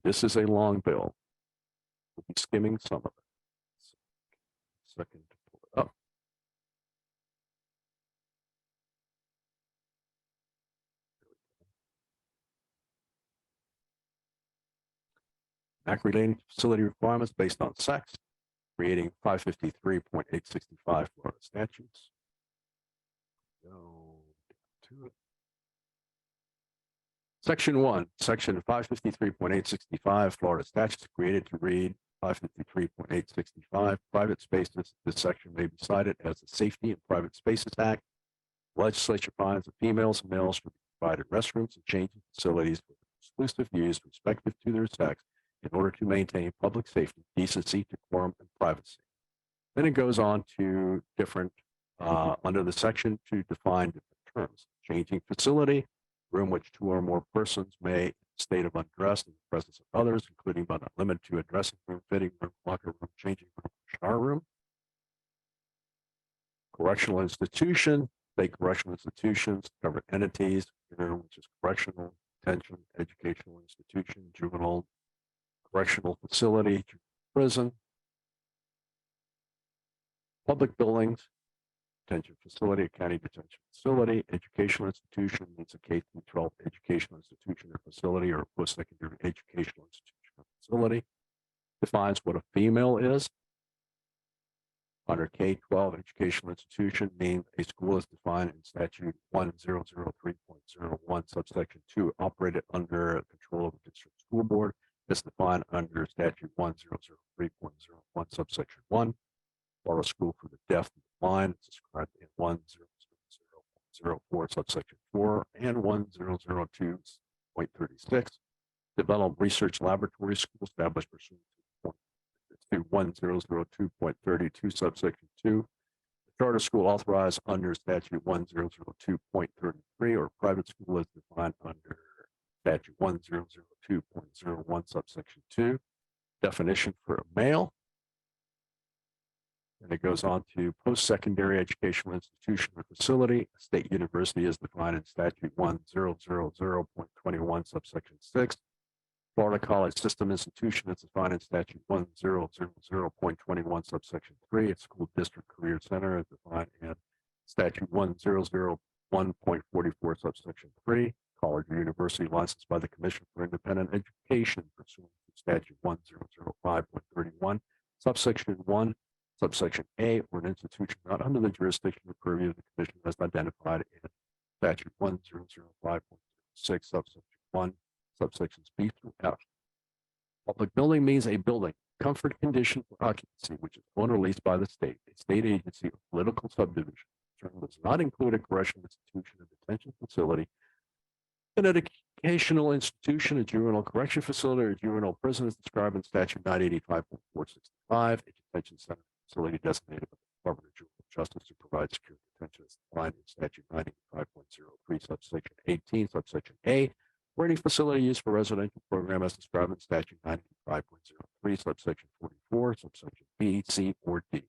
This is a long bill. We'll be skimming some of it. Second to pull it up. Act relating to facility requirements based on sex, creating 553.865 Florida statutes. Go to it. Section 1, Section 553.865 Florida statutes created to read 553.865, private spaces. This section may be cited as the Safety and Private Spaces Act. Legislature finds that females and males should be provided restrooms and changing facilities for exclusive use respective to their sex in order to maintain public safety, decency, decorum, and privacy. Then it goes on to different, under the section to define different terms. Changing facility, room which two or more persons may, in a state of undress in the presence of others, including but not limited to a dressing room, fitting room, locker room, changing room, shower room. Correctional institution, state correctional institutions, covered entities, which is correctional, detention, educational institution, juvenile correctional facility, prison, public buildings, detention facility, county detention facility, educational institution means a K-12 educational institution or facility or post-secondary educational institution or facility. Defines what a female is. Under K-12 educational institution means a school is defined in statute 1003.01 subsection 2 operated under control of the district school board. Is defined under statute 1003.01 subsection 1. Or a school for the deaf and the blind is described in 1000.04 subsection 4 and 1002.36. Develop research laboratory school established pursuant to 1002.32 subsection 2. The charter school authorized under statute 1002.33 or private school is defined under statute 1002.01 subsection 2. Definition for a male. And it goes on to post-secondary educational institution or facility. A state university is defined in statute 1000.21 subsection 6. Florida College System Institution is defined in statute 1000.21 subsection 3. A school district career center is defined in statute 1001.44 subsection 3. College or university licensed by the Commission for Independent Education pursuant to statute 1005.31 subsection 1. Subsection A, or an institution not under the jurisdiction or purview of the Commission as identified in statute 1005.6 subsection 1, subsections B through F. Public building means a building, comfort condition for occupancy, which is owned or leased by the state, a state agency, or political subdivision. The term does not include a correctional institution, a detention facility, an educational institution, a juvenile correction facility, or a juvenile prison is described in statute 985.465, a detention center facility designated by the Department of Juvenile Justice to provide secure detention as defined in statute 985.03 subsection 18 subsection A, or any facility used for residential program as described in statute 985.03 subsection 44 subsection B, C, or D.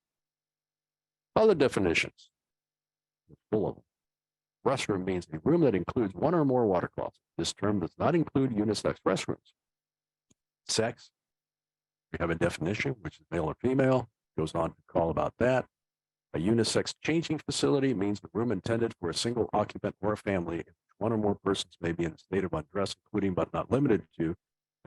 Other definitions, it's full of them. Restroom means a room that includes one or more water closets. This term does not include unisex restrooms. Sex, we have a definition, which is male or female. Goes on to call about that. A unisex changing facility means the room intended for a single occupant or a family in which one or more persons may be in a state of undress, including but not limited to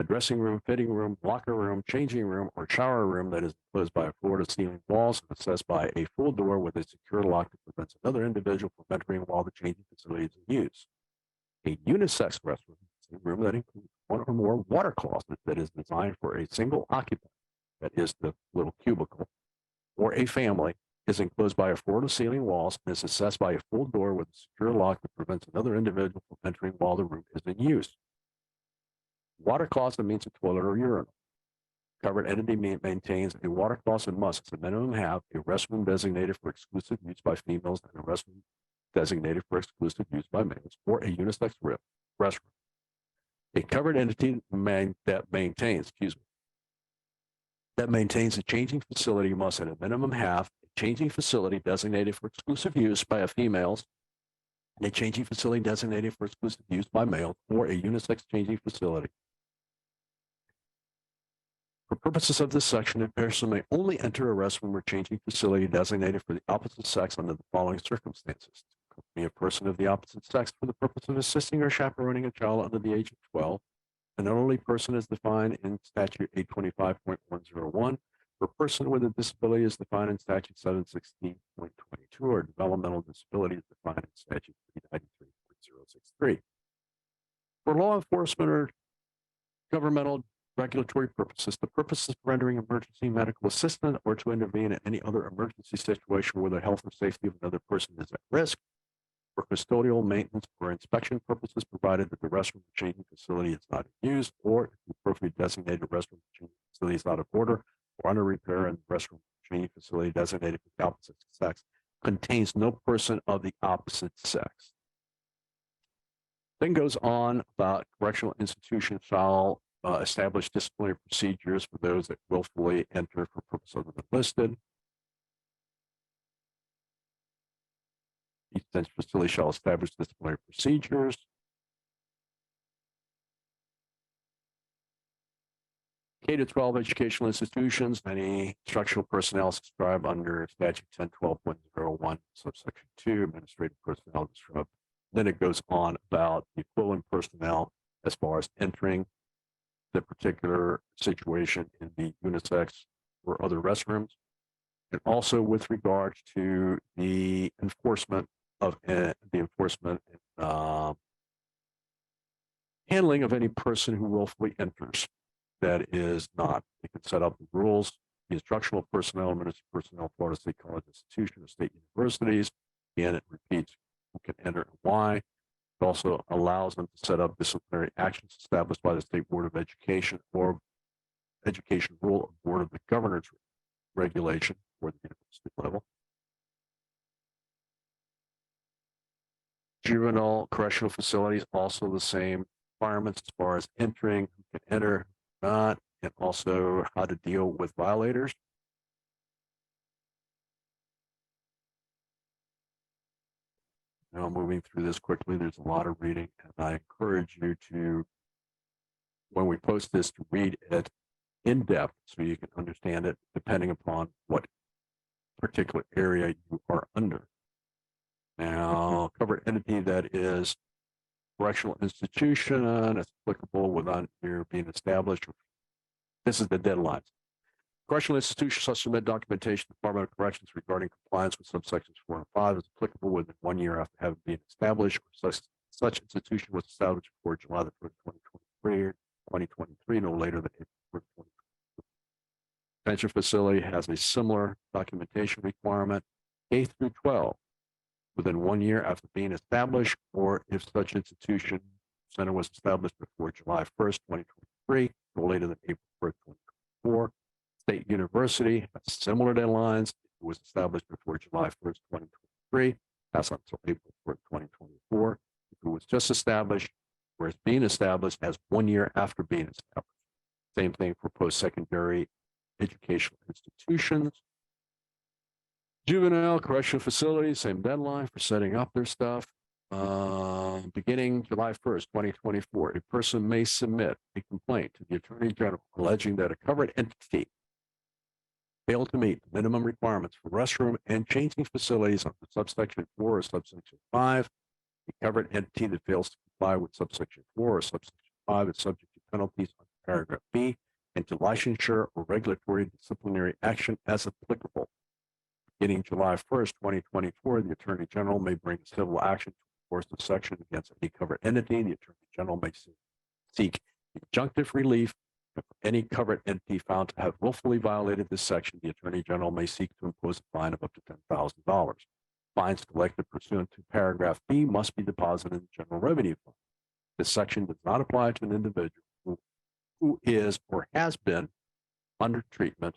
a dressing room, fitting room, locker room, changing room, or shower room that is enclosed by a floor-to-ceiling walls and accessed by a full door with a secure lock that prevents another individual from entering while the changing facility is in use. A unisex restroom is a room that includes one or more water closets that is designed for a single occupant, that is the little cubicle, or a family, is enclosed by a floor-to-ceiling walls and is accessed by a full door with a secure lock that prevents another individual from entering while the room is in use. Water closet means a toilet or urinal. Covered entity maintains a water closet must, at a minimum, have a restroom designated for exclusive use by females and a restroom designated for exclusive use by males, or a unisex restroom. A covered entity that maintains a changing facility must, at a minimum, have a changing facility designated for exclusive use by females and a changing facility designated for exclusive use by males, or a unisex changing facility. For purposes of this section, a person may only enter a restroom or changing facility designated for the opposite sex under the following circumstances: to accompany a person of the opposite sex for the purpose of assisting or chaperoning a child under the age of 12. An elderly person is defined in statute 825.101. For a person with a disability is defined in statute 716.22, or developmental disability is defined in statute 393.063. For law enforcement or governmental regulatory purposes. The purpose is rendering emergency medical assistance or to intervene in any other emergency situation where the health or safety of another person is at risk. For custodial, maintenance, or inspection purposes, provided that the restroom or changing facility is not in use, or if the appropriately designated restroom or changing facility is out of order or under repair, and the restroom or changing facility designated for the opposite sex contains no person of the opposite sex. Then goes on about correctional institutions shall establish disciplinary procedures for those that willfully enter for purpose other than listed. Each detention facility shall establish disciplinary procedures. K-12 educational institutions, any instructional personnel subscribed under statute 1012.01, subsection 2, administrative personnel described. Then it goes on about the equivalent personnel as far as entering the particular situation in the unisex or other restrooms, and also with regards to the enforcement of handling of any person who willfully enters that is not. They can set up the rules. The instructional personnel, administrative personnel, Florida State College institution or state universities, and it repeats who can enter and why. It also allows them to set up disciplinary actions established by the State Board of Education or Education Rule of Board of the Governor's Regulation for the university level. Juvenile correctional facilities, also the same requirements as far as entering, who can enter, who not, and also how to deal with violators. Now, moving through this quickly, there's a lot of reading, and I encourage you to, when we post this, to read it in depth so you can understand it depending upon what particular area you are under. Now, covered entity that is correctional institution that's applicable without here being established. This is the deadlines. Correctional institution shall submit documentation to the Department of Corrections regarding compliance with subsections 4 and 5 as applicable within 1 year after having been established, or such institution was established before July the 1st, 2023, no later than April 1st, 2023. Detention facility has a similar documentation requirement, K through 12, within 1 year after being established, or if such institution center was established before July 1st, 2023, no later than April 1st, 2024. State University has similar deadlines. It was established before July 1st, 2023. That's until April 1st, 2024. If it was just established, or it's being established, as 1 year after being established. Same thing for post-secondary educational institutions. Juvenile correctional facilities, same deadline for setting up their stuff. Beginning July 1st, 2024, a person may submit a complaint to the Attorney General alleging that a covered entity failed to meet the minimum requirements for restroom and changing facilities under subsection 4 or subsection 5. A covered entity that fails to comply with subsection 4 or subsection 5 is subject to penalties under paragraph B and to licensure or regulatory disciplinary action as applicable. Beginning July 1st, 2024, the Attorney General may bring civil action to enforce the section against any covered entity. The Attorney General may seek injunctive relief. If any covered entity found to have willfully violated this section, the Attorney General may seek to impose a fine of up to $10,000. Fines collected pursuant to paragraph B must be deposited in the General Revenue Fund. This section does not apply to an individual who is or has been under treatment.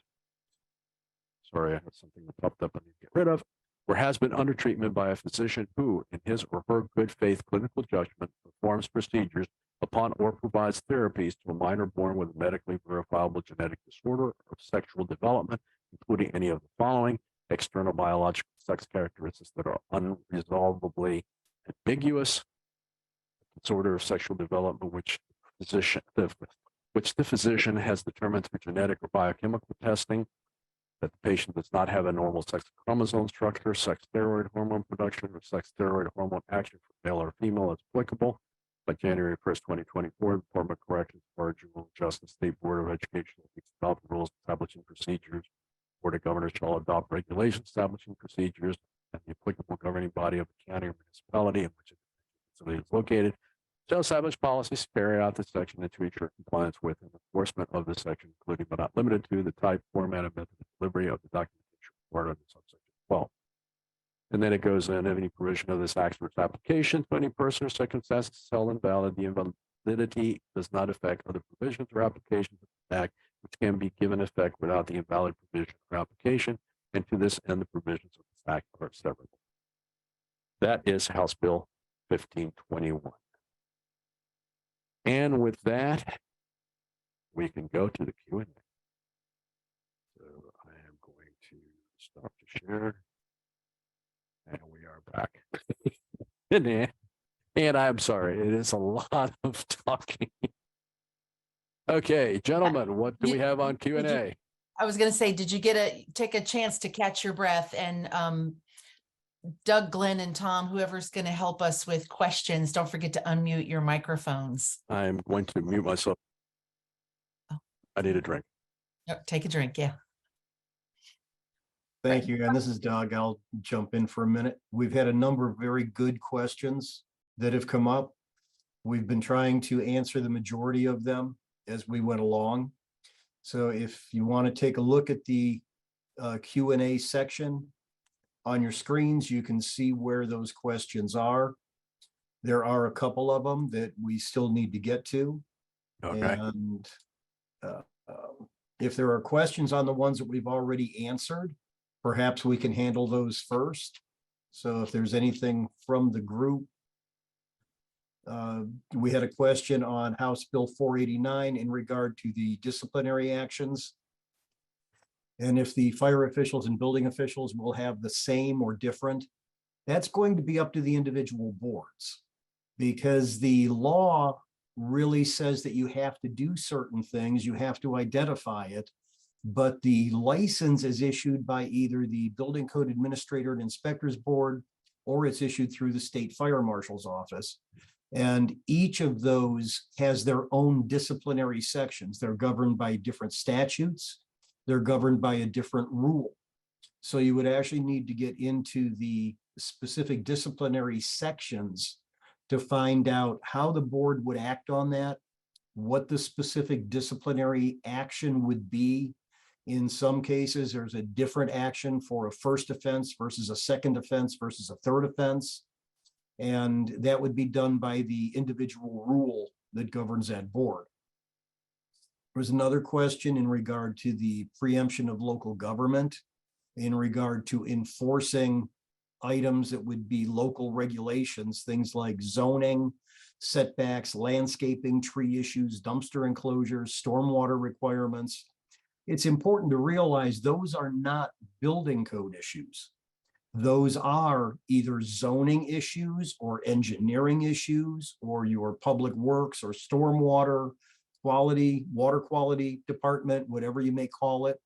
Sorry, I have something that popped up I need to get rid of. Or has been under treatment by a physician who, in his or her good faith clinical judgment, performs procedures upon or provides therapies to a minor born with a medically verifiable genetic disorder of sexual development, including any of the following: external biological sex characteristics that are unresolvably ambiguous, disorder of sexual development which the physician has determined through genetic or biochemical testing that the patient does not have a normal sex chromosome structure, sex steroid hormone production, or sex steroid hormone action for male or female as applicable. By January 1st, 2024, the Department of Corrections, Juvenile Justice, State Board of Education will adopt rules establishing procedures. Board of Governors shall adopt regulations establishing procedures, and the applicable governing body of the county or municipality in which the facility is located shall establish policies to carry out this section and to ensure compliance with and enforcement of this section, including but not limited to the type, format, and method of delivery of the documentation required under subsection 12. And then it goes in, any provision of this act or its application to any person or circumstance is held invalid. The invalidity does not affect other provisions or applications of the act, which can be given effect without the invalid provision or application. And to this end, the provisions of this act are severable. That is House Bill 1521. And with that, we can go to the Q&A. So I am going to stop the share. And we are back. and I'm sorry, it is a lot of talking. Okay, gentlemen, what do we have on Q&A? I was going to say, did you take a chance to catch your breath? And Doug, Glenn, and Tom, whoever's going to help us with questions, don't forget to unmute your microphones. I'm going to mute myself. Oh. I need a drink. Oh, take a drink, yeah. Thank you. And this is Doug. I'll jump in for a minute. We've had a number of very good questions that have come up. We've been trying to answer the majority of them as we went along. So if you want to take a look at the Q&A section on your screens, you can see where those questions are. There are a couple of them that we still need to get to. Okay. And if there are questions on the ones that we've already answered, perhaps we can handle those first. So if there's anything from the group, we had a question on House Bill 489 in regard to the disciplinary actions. And if the fire officials and building officials will have the same or different, that's going to be up to the individual boards, because the law really says that you have to do certain things, you have to identify it, but the license is issued by either the Building Code Administrator and Inspectors Board, or it's issued through the State Fire Marshal's Office. And each of those has their own disciplinary sections. They're governed by different statutes. They're governed by a different rule. So you would actually need to get into the specific disciplinary sections to find out how the board would act on that, what the specific disciplinary action would be. In some cases, there's a different action for a first offense versus a second offense versus a third offense. And that would be done by the individual rule that governs that board. There was another question in regard to the preemption of local government, in regard to enforcing items that would be local regulations, things like zoning, setbacks, landscaping, tree issues, dumpster enclosures, stormwater requirements. It's important to realize those are not building code issues. Those are either zoning issues or engineering issues, or your public works or stormwater quality, water quality department, whatever you may call it.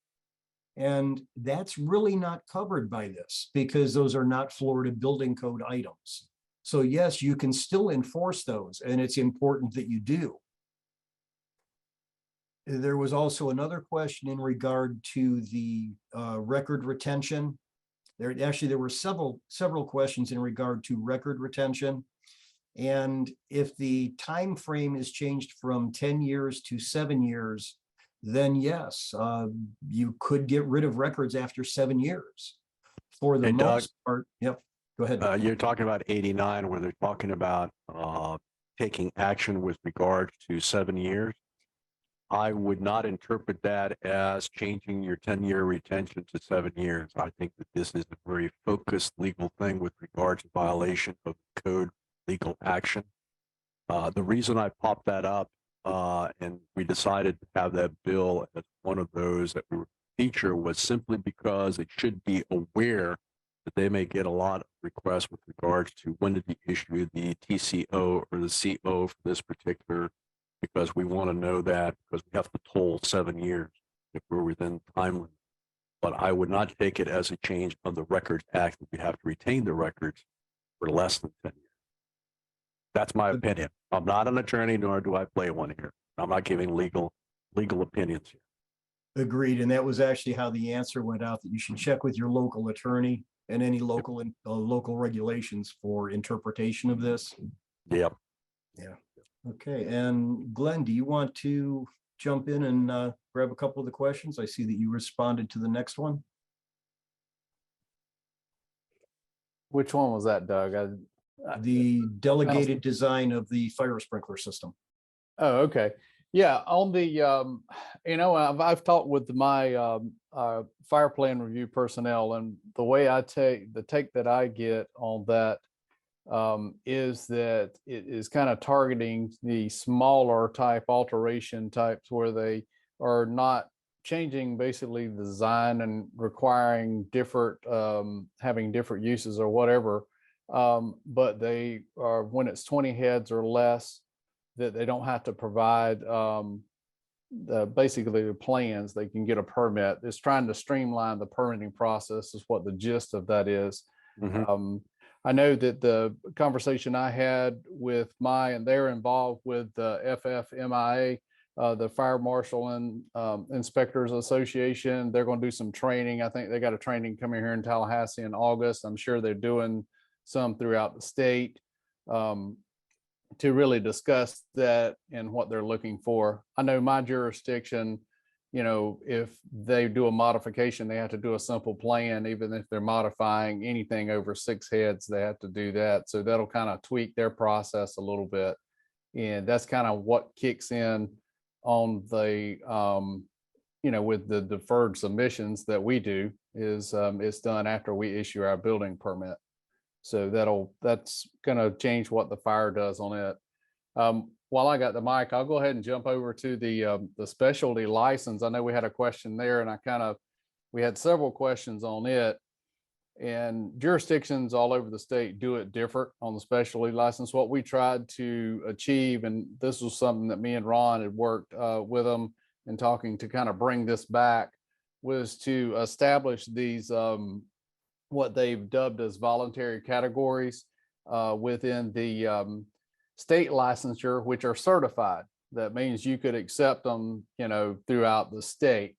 And that's really not covered by this, because those are not Florida building code items. So yes, you can still enforce those, and it's important that you do. There was also another question in regard to the record retention. There were several questions in regard to record retention. And if the time frame is changed from 10 years to 7 years, then yes, you could get rid of records after 7 years. For the most part, yep, go ahead. You're talking about 89, where they're talking about taking action with regard to 7 years. I would not interpret that as changing your 10-year retention to 7 years. I think that this is a very focused legal thing with regard to violation of code legal action. The reason I popped that up and we decided to have that bill as one of those that we would feature was simply because it should be aware that they may get a lot of requests with regards to when did you issue the TCO or the CO for this particular, because we want to know that, because we have to toll 7 years if we're within time limit. But I would not take it as a change of the Records Act that we have to retain the records for less than 10 years. That's my opinion. I'm not an attorney, nor do I play one here. I'm not giving legal opinions here. Agreed. And that was actually how the answer went out, that you should check with your local attorney and any local regulations for interpretation of this. Yep. Okay, and Glenn, do you want to jump in and grab a couple of the questions? I see that you responded to the next one. Which one was that, Doug? The delegated design of the fire sprinkler system. Oh, okay. Yeah, on the, I've talked with my fire plan review personnel, and the way the take that I get on that is that it is kind of targeting the smaller type alteration types where they are not changing basically the design and requiring different, having different uses or whatever. But they are, when it's 20 heads or less, that they don't have to provide basically the plans, they can get a permit. It's trying to streamline the permitting process is what the gist of that is. I know that the conversation I had with and they're involved with the FFMIA, the Fire Marshal and Inspectors Association. They're going to do some training. I think they got a training coming here in Tallahassee in August. I'm sure they're doing some throughout the state to really discuss that and what they're looking for. I know my jurisdiction, if they do a modification, they have to do a simple plan. Even if they're modifying anything over 6 heads, they have to do that. So that'll kind of tweak their process a little bit. And that's kind of what kicks in on the, with the deferred submissions that we do is it's done after we issue our building permit. So that's going to change what the fire does on it. While I got the mic, I'll go ahead and jump over to the specialty license. I know we had a question there, and we had several questions on it. And jurisdictions all over the state do it different on the specialty license. What we tried to achieve, and this was something that me and Ron had worked with them and talking to kind of bring this back, was to establish these what they've dubbed as voluntary categories within the state licensure, which are certified. That means you could accept them, throughout the state.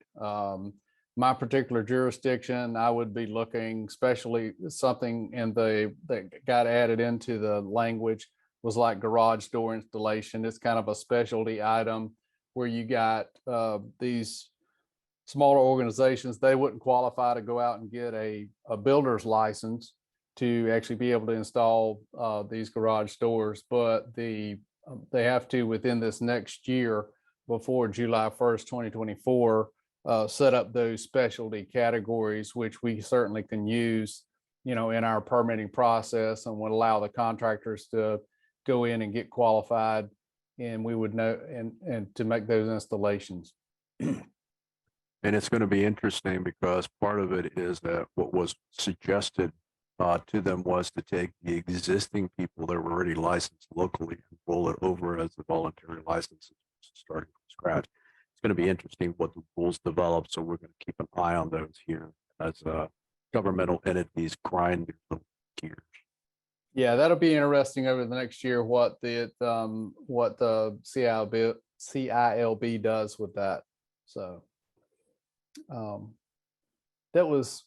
My particular jurisdiction, I would be looking, especially something that got added into the language was like garage door installation. It's kind of a specialty item where you got these smaller organizations, they wouldn't qualify to go out and get a builder's license to actually be able to install these garage doors, but they have to, within this next year, before July 1st, 2024, set up those specialty categories, which we certainly can use, in our permitting process, and would allow the contractors to go in and get qualified, and we would know and to make those installations. And it's going to be interesting because part of it is that what was suggested to them was to take the existing people that were already licensed locally and roll it over as the voluntary licenses, starting from scratch. It's going to be interesting what the rules develop. So we're going to keep an eye on those here as governmental entities grind their little gears. Yeah, that'll be interesting over the next year what the CILB does with that. So that was,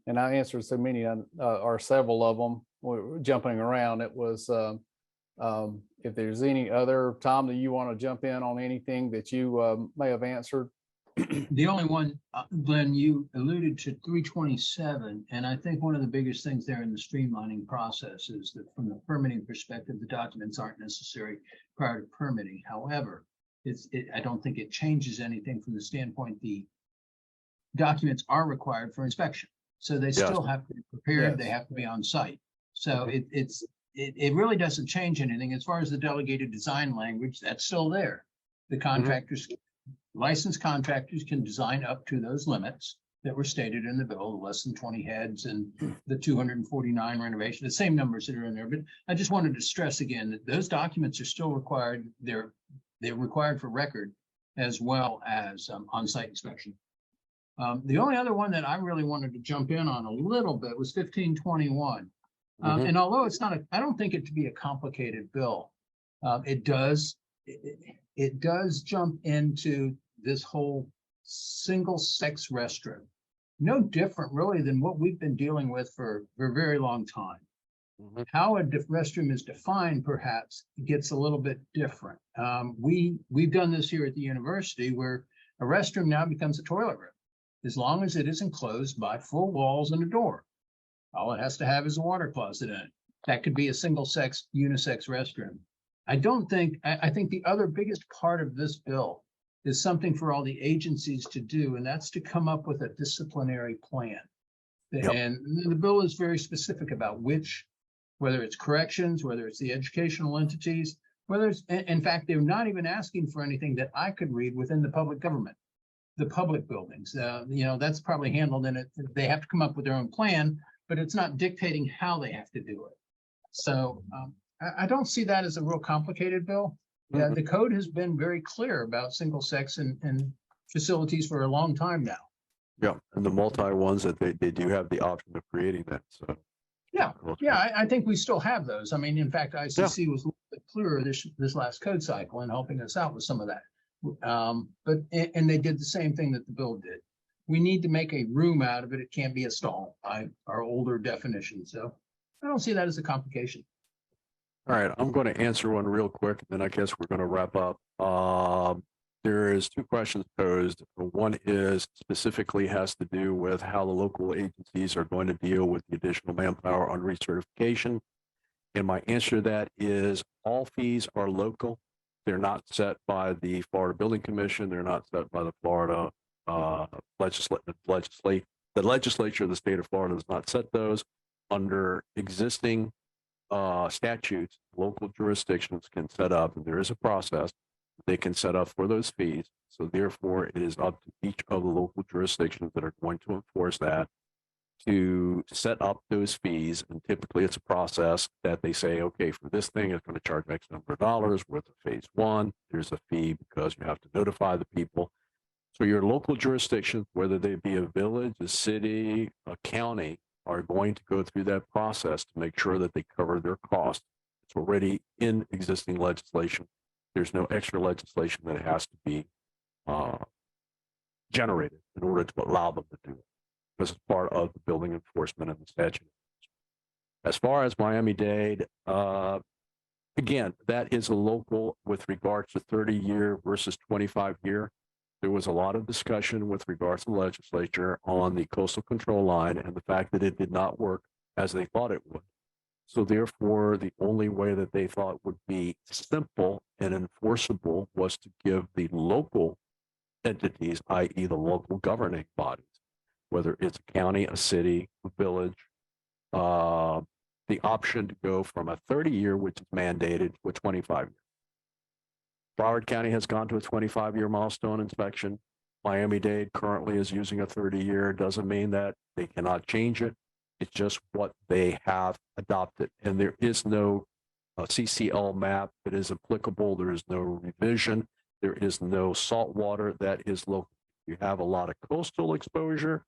and I answered so many or several of them. We're jumping around. It was if there's any other, Tom, that you want to jump in on anything that you may have answered. The only one, Glenn, you alluded to 327, and I think one of the biggest things there in the streamlining process is that from the permitting perspective, the documents aren't necessary prior to permitting. However, I don't think it changes anything from the standpoint the documents are required for inspection. So they still have to be prepared. They have to be on site. So it really doesn't change anything. As far as the delegated design language, that's still there. The contractors, licensed contractors can design up to those limits that were stated in the bill, less than 20 heads and the 249 renovation, the same numbers that are in there. But I just wanted to stress again that those documents are still required. They're required for record as well as on-site inspection. The only other one that I really wanted to jump in on a little bit was 1521. And although it's not I don't think it to be a complicated bill, it does jump into this whole single sex restroom. No different really than what we've been dealing with for a very long time. Mhm. How a restroom is defined perhaps gets a little bit different. We've done this here at the university where a restroom now becomes a toilet room, as long as it is enclosed by full walls and a door. All it has to have is a water closet in it. That could be a single sex, unisex restroom. I think the other biggest part of this bill is something for all the agencies to do, and that's to come up with a disciplinary plan. Yep. And the bill is very specific about whether it's corrections, whether it's the educational entities, whether it's, in fact, they're not even asking for anything that I could read within the public government, the public buildings. That's probably handled in it. They have to come up with their own plan, but it's not dictating how they have to do it. So I don't see that as a real complicated bill. Yeah, Mhm. the code has been very clear about single sex and facilities for a long time now. Yeah, and the multi ones that they do have the option of creating that, so. Yeah, I think we still have those. I mean, in fact, ICC was a little bit clearer this last code cycle and helping us out with some of that. And they did the same thing that the bill did. We need to make a room out of it. It can't be a stall by our older definition. So I don't see that as a complication. All right, I'm going to answer one real quick, then I guess we're going to wrap up. There is two questions posed. One is specifically has to do with how the local agencies are going to deal with the additional manpower on recertification. And my answer to that is all fees are local. They're not set by the Florida Building Commission. They're not set by the Florida the legislature of the state of Florida does not set those. Under existing statutes, local jurisdictions can set up, and there is a process they can set up for those fees. So therefore, it is up to each of the local jurisdictions that are going to enforce that to set up those fees. And typically it's a process that they say, okay, for this thing, it's going to charge X number of dollars worth of phase one. There's a fee because you have to notify the people. So your local jurisdictions, whether they be a village, a city, a county, are going to go through that process to make sure that they cover their costs. It's already in existing legislation. There's no extra legislation that has to be generated in order to allow them to do it, because it's part of the building enforcement and the statute. As far as Miami-Dade, again, that is a local with regards to 30-year versus 25-year. There was a lot of discussion with regards to the legislature on the coastal control line and the fact that it did not work as they thought it would. So therefore, the only way that they thought would be simple and enforceable was to give the local entities, i.e. the local governing bodies, whether it's a county, a city, a village, the option to go from a 30-year, which is mandated, to a 25-year. Broward County has gone to a 25-year milestone inspection. Miami-Dade currently is using a 30-year. Doesn't mean that they cannot change it. It's just what they have adopted. And there is no CCL map that is applicable. There is no revision. There is no salt water that is local. You have a lot of coastal exposure.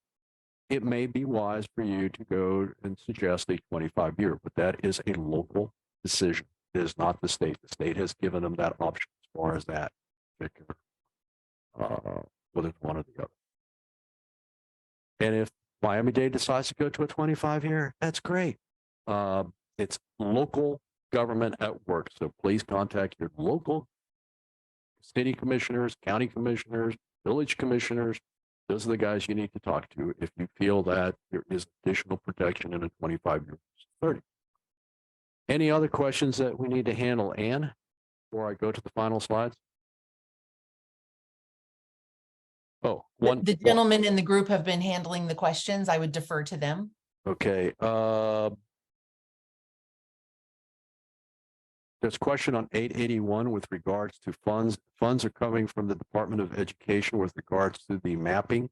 It may be wise for you to go and suggest a 25-year, but that is a local decision. It is not the state. The state has given them that option as far as that particular, whether it's one or the other. And if Miami-Dade decides to go to a 25-year, that's great. It's local government at work. So please contact your local city commissioners, county commissioners, village commissioners. Those are the guys you need to talk to if you feel that there is additional protection in a 25-year 30. Any other questions that we need to handle, Ann, before I go to the final slides? Oh, The gentlemen in the group have been handling the questions. I would defer to them. Okay. There's a question on 881 with regards to funds. Funds are coming from the Department of Education with regards to the mapping,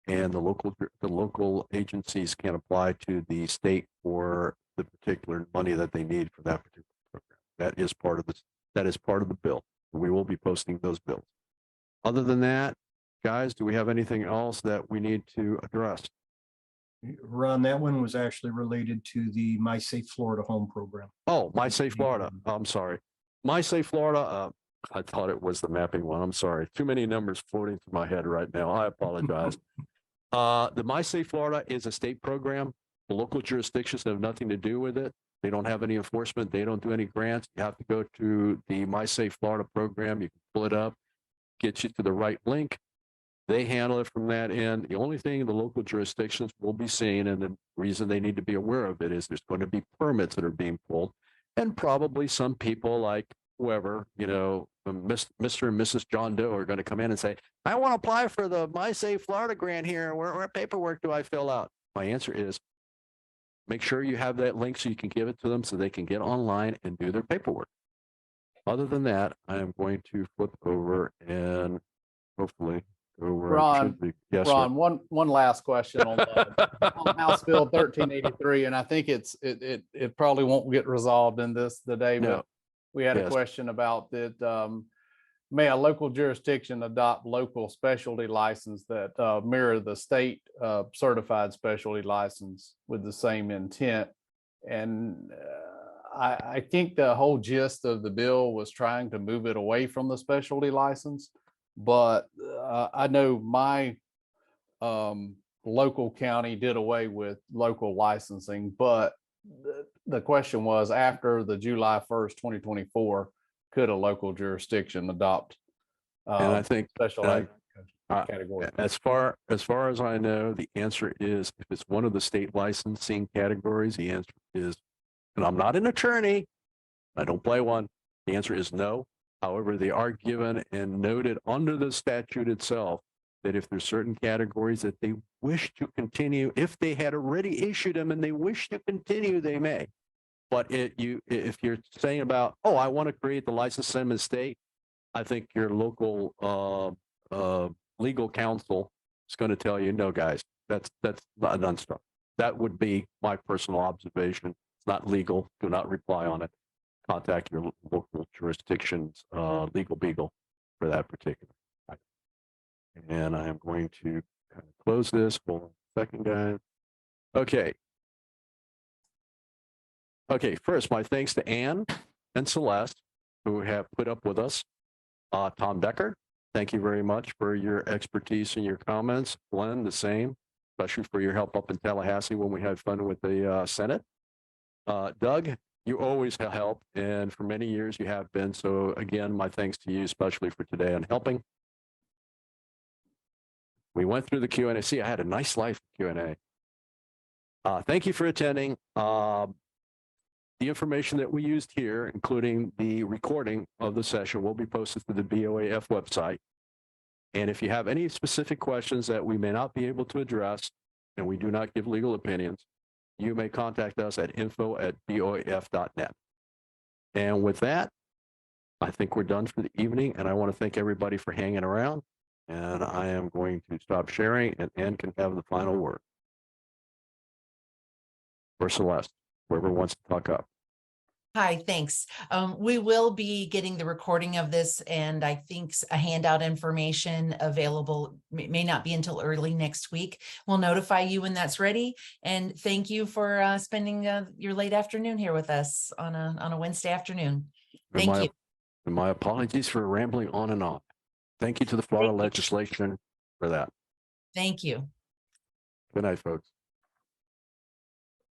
and the local agencies can apply to the state for the particular money that they need for that particular program. That is part of this. That is part of the bill. We will be posting those bills. Other than that, guys, do we have anything else that we need to address? Ron, that one was actually related to the My Safe Florida Home program. Oh, My Safe Florida. I'm sorry. My Safe Florida. I thought it was the mapping one. I'm sorry. Too many numbers floating through my head right now. I apologize. The My Safe Florida is a state program. The local jurisdictions have nothing to do with it. They don't have any enforcement. They don't do any grants. You have to go to the My Safe Florida program. You can pull it up, get you to the right link. They handle it from that end. The only thing the local jurisdictions will be seeing, and the reason they need to be aware of it, is there's going to be permits that are being pulled. And probably some people like whoever, Mr. and Mrs. John Doe are going to come in and say, I want to apply for the My Safe Florida grant here. Where paperwork do I fill out? My answer is, make sure you have that link so you can give it to them so they can get online and do their paperwork. Other than that, I am going to flip over and hopefully go where it should be. Yes, sir. Ron, one last question on House Bill 1383, and I think it probably won't get resolved in this today, No. but we had a Yes. question about that. May a local jurisdiction adopt local specialty license that mirror the state certified specialty license with the same intent? And I think the whole gist of the bill was trying to move it away from the specialty license. But I know my local county did away with local licensing, but the question was, after the July 1st, 2024, could a local jurisdiction adopt And I think special uh, category? as far as I know, the answer is, if it's one of the state licensing categories, the answer is, and I'm not an attorney, I don't play one. The answer is no. However, they are given and noted under the statute itself that if there's certain categories that they wish to continue, if they had already issued them and they wish to continue, they may. But if you're saying about, oh, I want to create the license in the state, I think your local legal counsel is going to tell you, no, guys, that's not done stuff. That would be my personal observation. It's not legal. Do not reply on it. Contact your local jurisdiction's legal beagle for that particular item. And I am going to kind of close this. Hold on a second, guys. Okay. Okay, first, my thanks to Ann and Celeste, who have put up with us. Tom Decker, thank you very much for your expertise and your comments. Glenn, the same, especially for your help up in Tallahassee when we had fun with the Senate. Doug, you always help, and for many years you have been. So again, my thanks to you, especially for today on helping. We went through the Q&A. See, I had a nice life Q&A. Thank you for attending. The information that we used here, including the recording of the session, will be posted to the BOAF website. And if you have any specific questions that we may not be able to address, and we do not give legal opinions, you may contact us at info@boaf.net. And with that, I think we're done for the evening, and I want to thank everybody for hanging around. And I am going to stop sharing, and Ann can have the final word. Or Celeste, whoever wants to talk up. Hi, thanks. We will be getting the recording of this, and I think a handout information available may not be until early next week. We'll notify you when that's ready. And thank you for spending your late afternoon here with us on a Wednesday afternoon. Thank you. And my apologies for rambling on and on. Thank you to the Florida legislation for that. Thank you. Good night, folks.